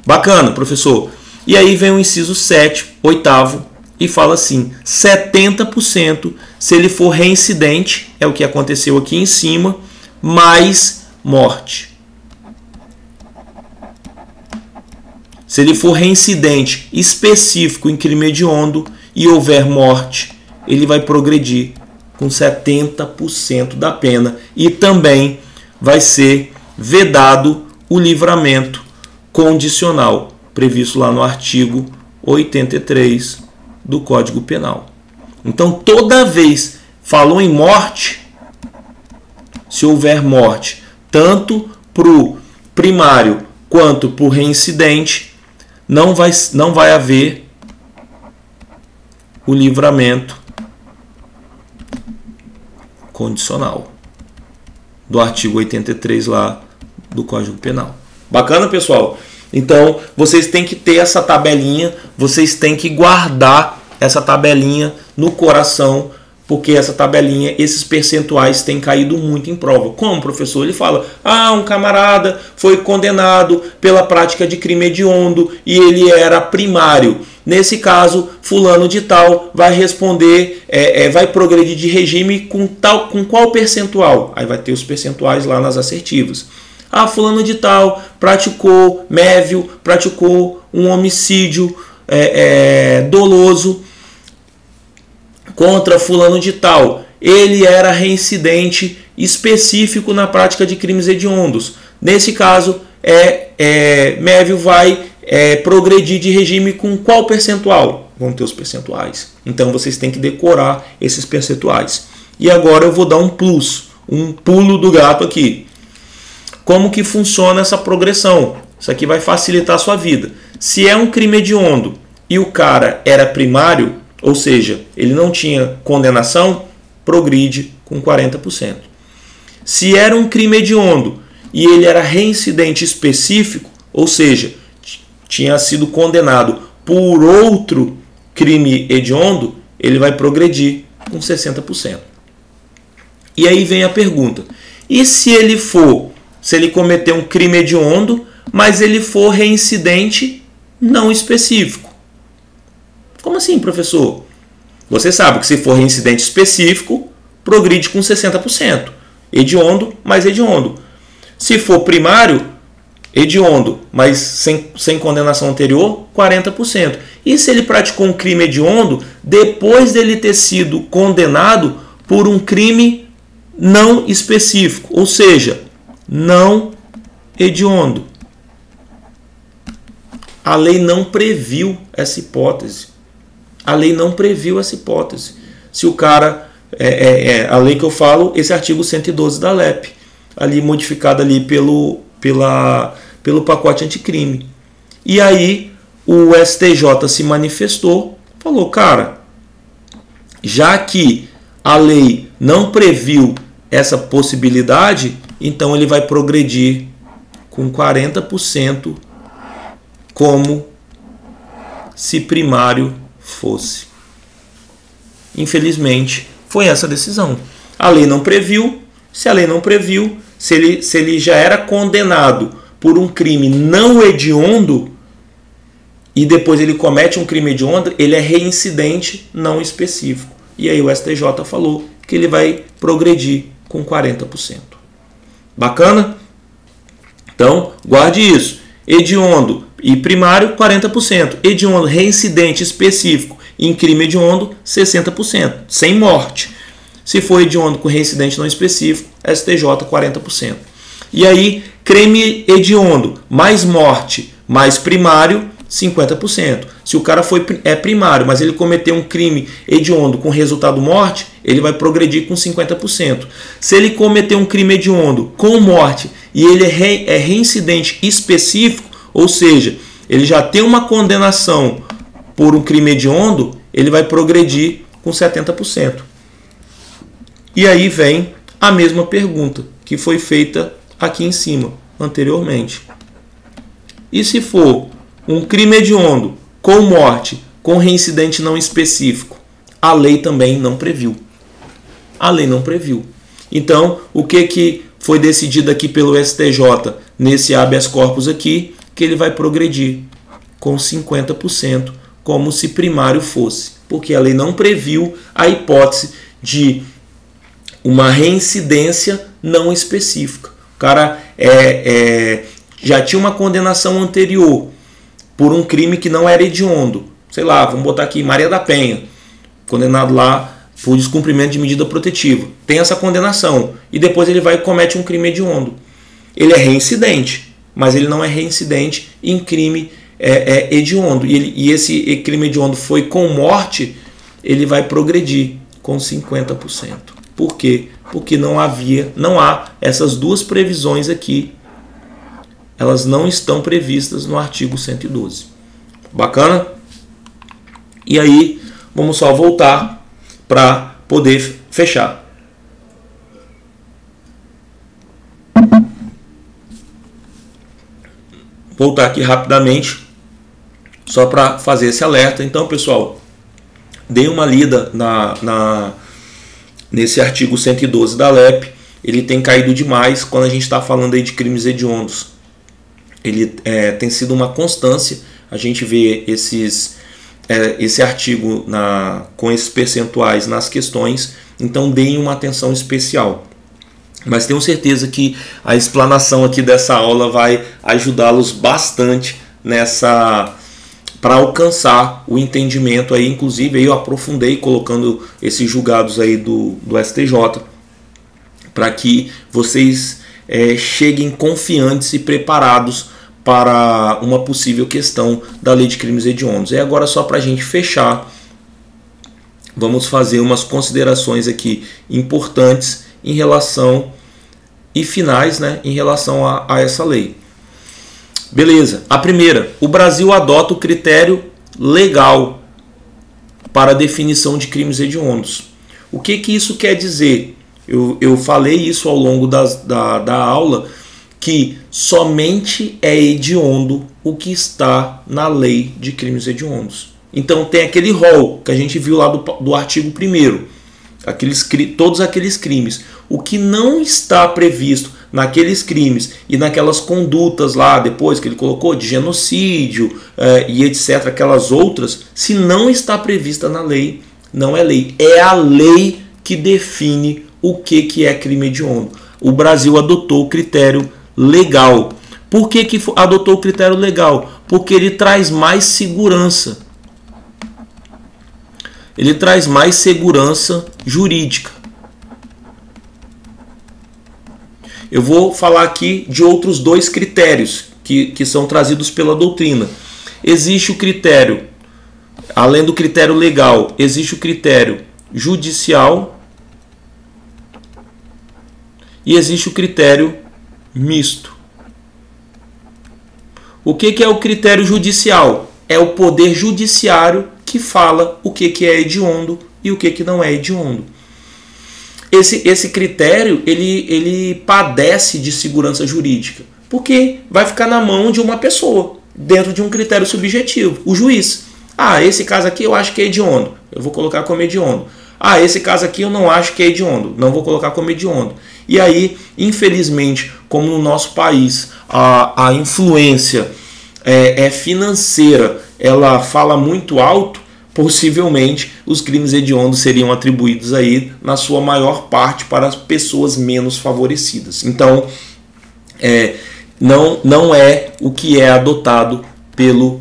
Bacana, professor. E aí vem o inciso 7, oitavo, e fala assim, 70% se ele for reincidente, é o que aconteceu aqui em cima, mais morte. Se ele for reincidente específico em crime hediondo e houver morte, ele vai progredir com 70% da pena e também vai ser vedado o livramento condicional, previsto lá no artigo 83 do Código Penal. Então, toda vez falou em morte, se houver morte, tanto para o primário quanto para o reincidente, não vai haver o livramento condicional do artigo 83 lá do Código Penal. Bacana, pessoal? Então, vocês têm que ter essa tabelinha, vocês têm que guardar essa tabelinha no coração, porque essa tabelinha, esses percentuais têm caído muito em prova. Como, professor? Ele fala, um camarada foi condenado pela prática de crime hediondo e ele era primário. Nesse caso, fulano de tal vai responder, vai progredir de regime com qual percentual? Aí vai ter os percentuais lá nas assertivas. Fulano de tal praticou, Mévio praticou um homicídio doloso contra fulano de tal. Ele era reincidente específico na prática de crimes hediondos. Nesse caso, Mévio vai progredir de regime com qual percentual? Vão ter os percentuais. Então vocês têm que decorar esses percentuais. E agora eu vou dar um pulo do gato aqui. Como que funciona essa progressão? Isso aqui vai facilitar a sua vida. Se é um crime hediondo e o cara era primário, ou seja, ele não tinha condenação, progride com 40%. Se era um crime hediondo e ele era reincidente específico, ou seja, tinha sido condenado por outro crime hediondo, ele vai progredir com 60%. E aí vem a pergunta, e se ele cometer um crime hediondo, mas ele for reincidente não específico? Como assim, professor? Você sabe que se for reincidente específico, progride com 60%. Hediondo mais hediondo. Se for primário, hediondo, mas sem condenação anterior, 40%. E se ele praticou um crime hediondo depois dele ter sido condenado por um crime não específico, ou seja, não hediondo? A lei não previu essa hipótese. A lei não previu essa hipótese. Se o cara... a lei que eu falo, esse artigo 112 da LEP, ali modificado ali pelo pacote anticrime. E aí o STJ se manifestou, falou, cara, já que a lei não previu essa possibilidade, então ele vai progredir com 40% como se primário fosse. Infelizmente, foi essa a decisão. A lei não previu. Se a lei não previu, se ele já era condenado por um crime não hediondo e depois ele comete um crime hediondo, ele é reincidente não específico. E aí o STJ falou que ele vai progredir com 40%. Bacana? Então, guarde isso. Hediondo e primário, 40%. Hediondo reincidente específico em crime hediondo, 60%, sem morte. Se for hediondo com reincidente não específico, STJ 40%. E aí, crime hediondo mais morte mais primário, 50%. Se o cara é primário, mas ele cometeu um crime hediondo com resultado morte, ele vai progredir com 50%. Se ele cometer um crime hediondo com morte e ele é reincidente específico, ou seja, ele já tem uma condenação por um crime hediondo, ele vai progredir com 70%. E aí vem a mesma pergunta que foi feita aqui em cima, anteriormente. E se for um crime hediondo com morte, com reincidente não específico, a lei também não previu. A lei não previu. Então, o que foi decidido aqui pelo STJ nesse habeas corpus aqui? Que ele vai progredir com 50%, como se primário fosse. Porque a lei não previu a hipótese de uma reincidência não específica. O cara já tinha uma condenação anterior por um crime que não era hediondo. Sei lá, vamos botar aqui Maria da Penha, condenado lá por descumprimento de medida protetiva. Tem essa condenação e depois ele vai e comete um crime hediondo. Ele é reincidente, mas ele não é reincidente em crime hediondo. E esse crime hediondo foi com morte, ele vai progredir com 50%. Por quê? Porque não há essas duas previsões aqui. Elas não estão previstas no artigo 112. Bacana? E aí, vamos só voltar para poder fechar. Voltar aqui rapidamente, só para fazer esse alerta. Então, pessoal, dê uma lida nesse artigo 112 da LEP. Ele tem caído demais quando a gente está falando aí de crimes hediondos. Ele tem sido uma constância, a gente vê esse artigo com esses percentuais nas questões, então deem uma atenção especial. Mas tenho certeza que a explanação aqui dessa aula vai ajudá-los bastante para alcançar o entendimento aí. Inclusive eu aprofundei colocando esses julgados aí do STJ para que vocês cheguem confiantes e preparados para uma possível questão da lei de crimes hediondos. E agora, só para a gente fechar, vamos fazer umas considerações aqui importantes em relação e finais, né, em relação a essa lei. Beleza. A primeira, o Brasil adota o critério legal para a definição de crimes hediondos. O que isso quer dizer? Eu falei isso ao longo da aula, que somente é hediondo o que está na lei de crimes hediondos. Então tem aquele rol que a gente viu lá do artigo 1º, todos aqueles crimes. O que não está previsto naqueles crimes e naquelas condutas lá, depois que ele colocou de genocídio e etc., aquelas outras, se não está prevista na lei, não é lei. É a lei que define o que é crime hediondo. O Brasil adotou o critério legal. Por que adotou o critério legal? Porque ele traz mais segurança. Ele traz mais segurança jurídica. Eu vou falar aqui de outros dois critérios que são trazidos pela doutrina. Existe o critério, além do critério legal, existe o critério judicial e existe o critério misto. O que é o critério judicial? É o poder judiciário que fala o que é hediondo e o que não é hediondo. Esse critério ele padece de segurança jurídica, porque vai ficar na mão de uma pessoa, dentro de um critério subjetivo, o juiz. Esse caso aqui eu acho que é hediondo, eu vou colocar como hediondo. Ah, esse caso aqui eu não acho que é hediondo, não vou colocar como hediondo. E aí, infelizmente, como no nosso país a influência financeira, ela fala muito alto, possivelmente os crimes hediondos seriam atribuídos aí, na sua maior parte, para as pessoas menos favorecidas. Então, não é o que é adotado pelo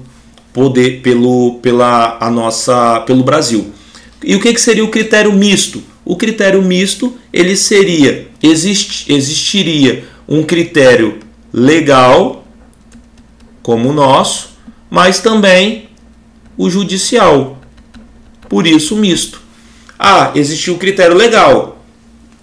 Brasil. E o que seria o critério misto? O critério misto, ele seria, existiria um critério legal, como o nosso, mas também o judicial. Por isso, misto. Ah, existiu o critério legal.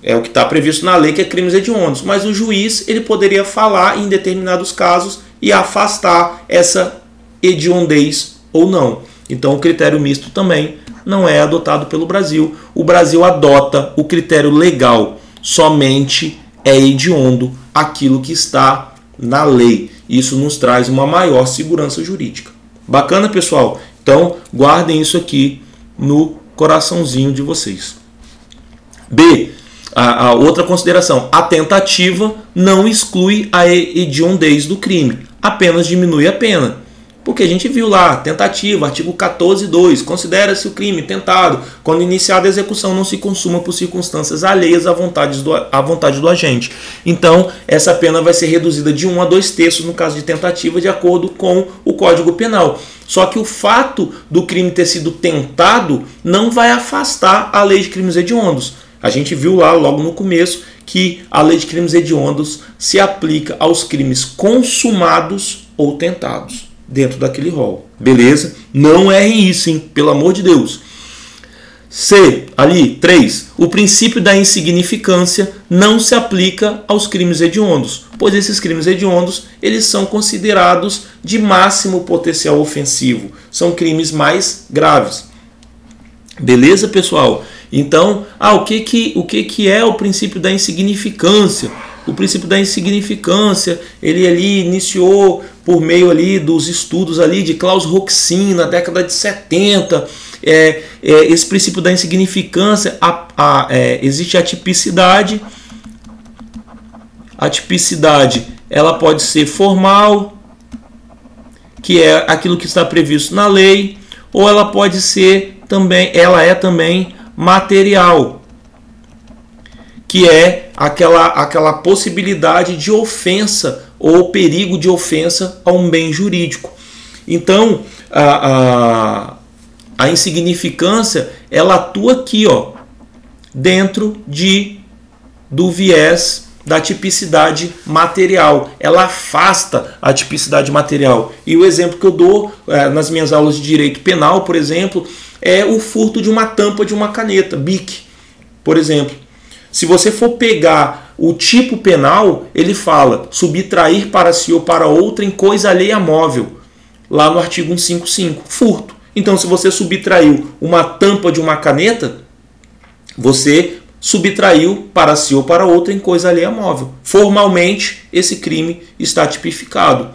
É o que está previsto na lei, que é crimes hediondos. Mas o juiz, ele poderia falar em determinados casos e afastar essa hediondez ou não. Então, o critério misto também não é adotado pelo Brasil. O Brasil adota o critério legal. Somente é hediondo aquilo que está na lei. Isso nos traz uma maior segurança jurídica. Bacana, pessoal? Então, guardem isso aqui no coraçãozinho de vocês. B. A outra consideração. A tentativa não exclui a hediondez do crime. Apenas diminui a pena. Porque a gente viu lá, tentativa, artigo 14.2, considera-se o crime tentado quando iniciada a execução não se consuma por circunstâncias alheias à vontade do agente. Então, essa pena vai ser reduzida de 1 a 2 terços no caso de tentativa, de acordo com o Código Penal. Só que o fato do crime ter sido tentado não vai afastar a lei de crimes hediondos. A gente viu lá, logo no começo, que a lei de crimes hediondos se aplica aos crimes consumados ou tentados, dentro daquele rol. Beleza? Não errem isso, hein? Pelo amor de Deus. C. Ali, 3. O princípio da insignificância não se aplica aos crimes hediondos, pois esses crimes hediondos, eles são considerados de máximo potencial ofensivo. São crimes mais graves. Beleza, pessoal? Então, o que é o princípio da insignificância? O princípio da insignificância, ele ali iniciou por meio ali dos estudos ali de Klaus Roxin na década de 70. Esse princípio da insignificância, existe a tipicidade. A tipicidade, ela pode ser formal, que é aquilo que está previsto na lei, ou ela pode ser também, ela é também material, que é aquela possibilidade de ofensa ou perigo de ofensa a um bem jurídico. Então, a insignificância, ela atua aqui, dentro do viés da tipicidade material. Ela afasta a tipicidade material. E o exemplo que eu dou nas minhas aulas de direito penal, por exemplo, é o furto de uma tampa de uma caneta, BIC, por exemplo. Se você for pegar o tipo penal, ele fala subtrair para si ou para outra em coisa alheia móvel, lá no artigo 155, furto. Então, se você subtraiu uma tampa de uma caneta, você subtraiu para si ou para outra em coisa alheia móvel. Formalmente, esse crime está tipificado.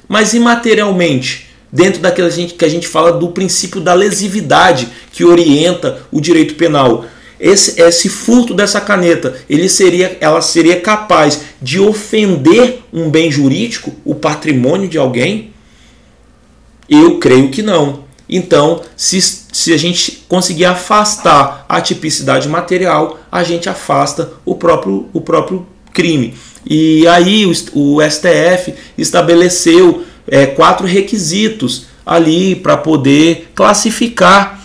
Mas imaterialmente, dentro daquilo que a gente fala do princípio da lesividade que orienta o direito penal, esse furto dessa caneta, ela seria capaz de ofender um bem jurídico, o patrimônio de alguém? Eu creio que não. Então, se a gente conseguir afastar a tipicidade material, a gente afasta o próprio crime. E aí o STF estabeleceu 4 requisitos ali para poder classificar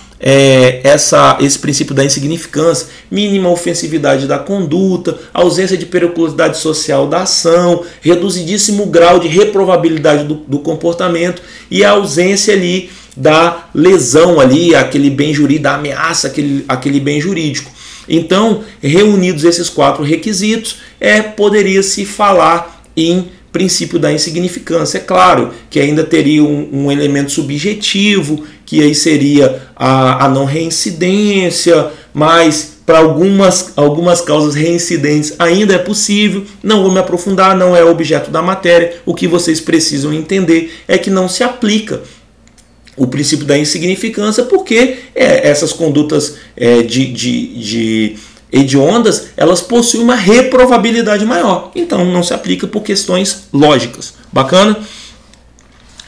esse princípio da insignificância: mínima ofensividade da conduta, ausência de periculosidade social da ação, reduzidíssimo grau de reprovabilidade do comportamento e a ausência ali da lesão ali, aquele bem jurídico, da ameaça aquele bem jurídico. Então, reunidos esses 4 requisitos, poderia-se falar em princípio da insignificância. É claro que ainda teria um elemento subjetivo, que aí seria a não reincidência, mas para algumas causas reincidentes ainda é possível. Não vou me aprofundar, não é objeto da matéria. O que vocês precisam entender é que não se aplica o princípio da insignificância, porque essas condutas de hediondas, elas possuem uma reprovabilidade maior. Então não se aplica por questões lógicas. Bacana?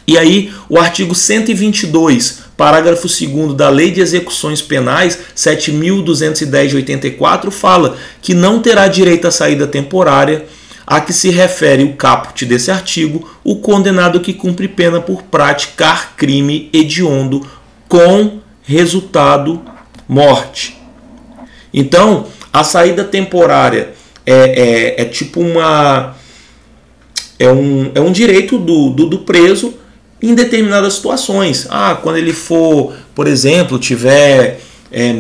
E aí o artigo 122, parágrafo 2º da Lei de Execuções Penais 7.210 de 84 fala que não terá direito à saída temporária a que se refere o caput desse artigo o condenado que cumpre pena por praticar crime hediondo com resultado morte. Então, a saída temporária é tipo uma... É um direito do preso em determinadas situações. Quando ele for, por exemplo, tiver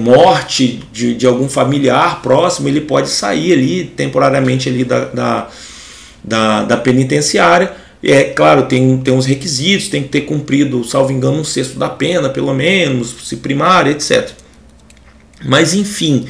morte de algum familiar próximo, ele pode sair ali temporariamente ali da penitenciária. Claro, tem uns requisitos, tem que ter cumprido, salvo engano, 1/6 da pena, pelo menos, se primária, etc. Mas, enfim,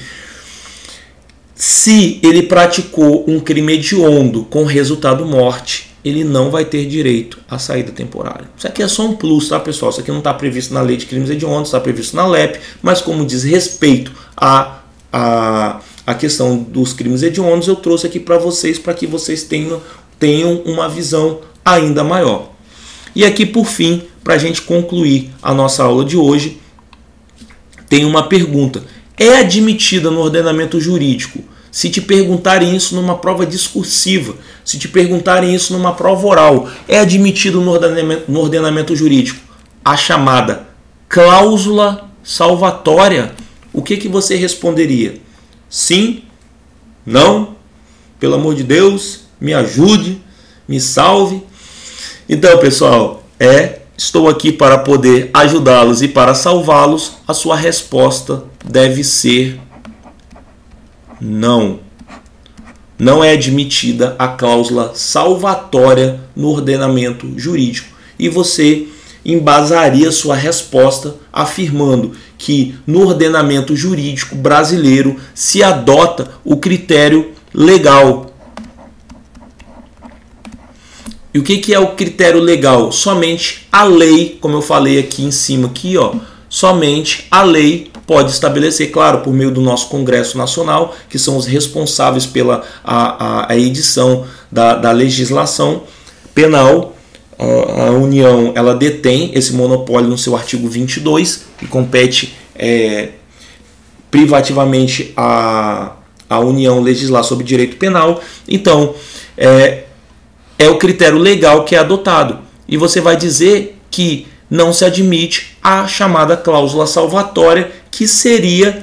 se ele praticou um crime hediondo com resultado morte, ele não vai ter direito à saída temporária. Isso aqui é só um plus, tá, pessoal? Isso aqui não está previsto na Lei de Crimes Hediondos, está previsto na LEP, mas como diz respeito à questão dos crimes hediondos, eu trouxe aqui para que vocês tenham uma visão ainda maior. E aqui, por fim, para a gente concluir a nossa aula de hoje, tem uma pergunta. É admitida no ordenamento jurídico, se te perguntarem isso numa prova discursiva, se te perguntarem isso numa prova oral, é admitido no ordenamento jurídico a chamada cláusula salvatória? O que você responderia? Sim? Não? Pelo amor de Deus, me ajude, me salve. Então, pessoal, estou aqui para poder ajudá-los e para salvá-los. A sua resposta deve ser não. Não é admitida a cláusula salvatória no ordenamento jurídico. E você embasaria sua resposta afirmando que no ordenamento jurídico brasileiro se adota o critério legal. E o que é o critério legal? Somente a lei, como eu falei aqui em cima, somente a lei pode estabelecer, claro, por meio do nosso Congresso Nacional, que são os responsáveis pela a edição da legislação penal. A União, ela detém esse monopólio no seu artigo 22, que compete privativamente à União legislar sobre direito penal. Então, é o critério legal que é adotado. E você vai dizer que não se admite a chamada cláusula salvatória, que seria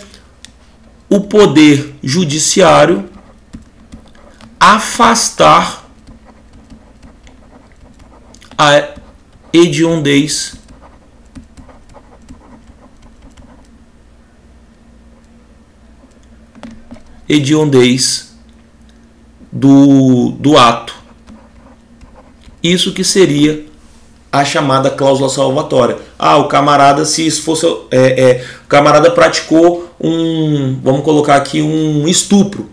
o poder judiciário afastar a hediondez do ato. Isso que seria a chamada cláusula salvatória. O camarada, se isso fosse o camarada praticou vamos colocar aqui um estupro.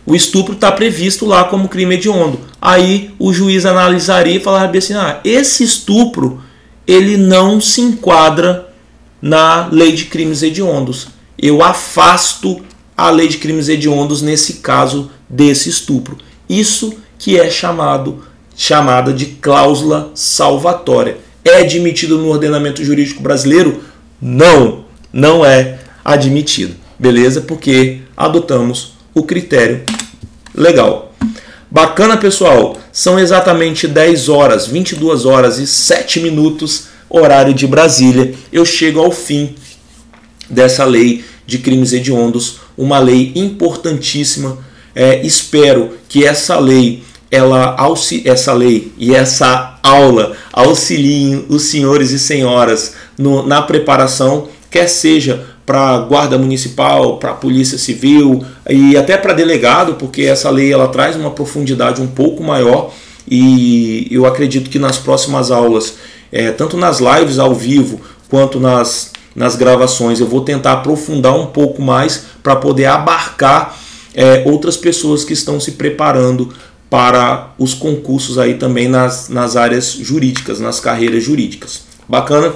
O estupro está previsto lá como crime hediondo. Aí o juiz analisaria e falaria assim: esse estupro ele não se enquadra na lei de crimes hediondos. Eu afasto a lei de crimes hediondos nesse caso desse estupro. Isso que é chamada de cláusula salvatória. É admitido no ordenamento jurídico brasileiro? Não, não é admitido. Beleza? Porque adotamos o critério legal. Bacana, pessoal? São exatamente 10 horas, 22 horas e 7 minutos, horário de Brasília. Eu chego ao fim dessa lei de crimes hediondos, uma lei importantíssima. Espero que essa lei e essa aula auxiliem os senhores e senhoras na preparação, quer seja para a Guarda Municipal, para a Polícia Civil e até para delegado, porque essa lei ela traz uma profundidade um pouco maior, e eu acredito que nas próximas aulas, tanto nas lives ao vivo quanto nas gravações, eu vou tentar aprofundar um pouco mais para poder abarcar outras pessoas que estão se preparando para os concursos aí também nas áreas jurídicas, nas carreiras jurídicas. Bacana?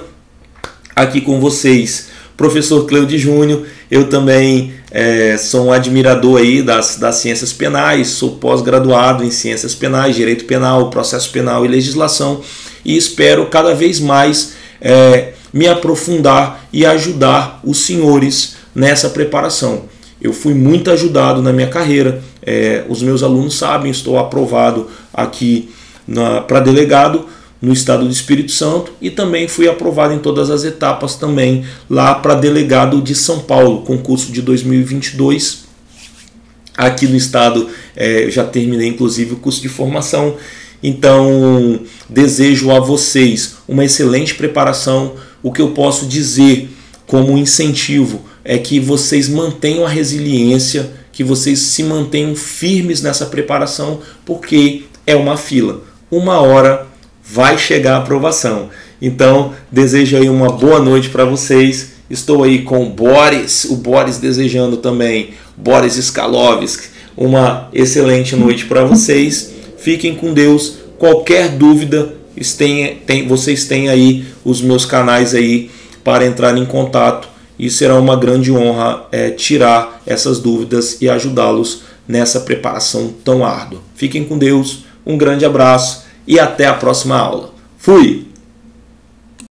aqui com vocês, professor Cleude Júnior. Eu também sou um admirador aí das ciências penais, sou pós-graduado em ciências penais, direito penal, processo penal e legislação, e espero cada vez mais me aprofundar e ajudar os senhores nessa preparação. Eu fui muito ajudado na minha carreira, os meus alunos sabem, estou aprovado aqui para delegado no estado do Espírito Santo e também fui aprovado em todas as etapas também lá para delegado de São Paulo, concurso de 2022. Aqui no estado já terminei inclusive o curso de formação. Então desejo a vocês uma excelente preparação. O que eu posso dizer como incentivo é que vocês mantenham a resiliência, que vocês se mantenham firmes nessa preparação, porque é uma fila. Uma hora vai chegar a aprovação. Então, desejo aí uma boa noite para vocês. Estou aí com o Boris desejando também, Boris Skalovski, uma excelente noite para vocês. Fiquem com Deus. Qualquer dúvida, vocês têm aí os meus canais aí para entrar em contato. E será uma grande honra tirar essas dúvidas e ajudá-los nessa preparação tão árdua. Fiquem com Deus, um grande abraço e até a próxima aula. Fui!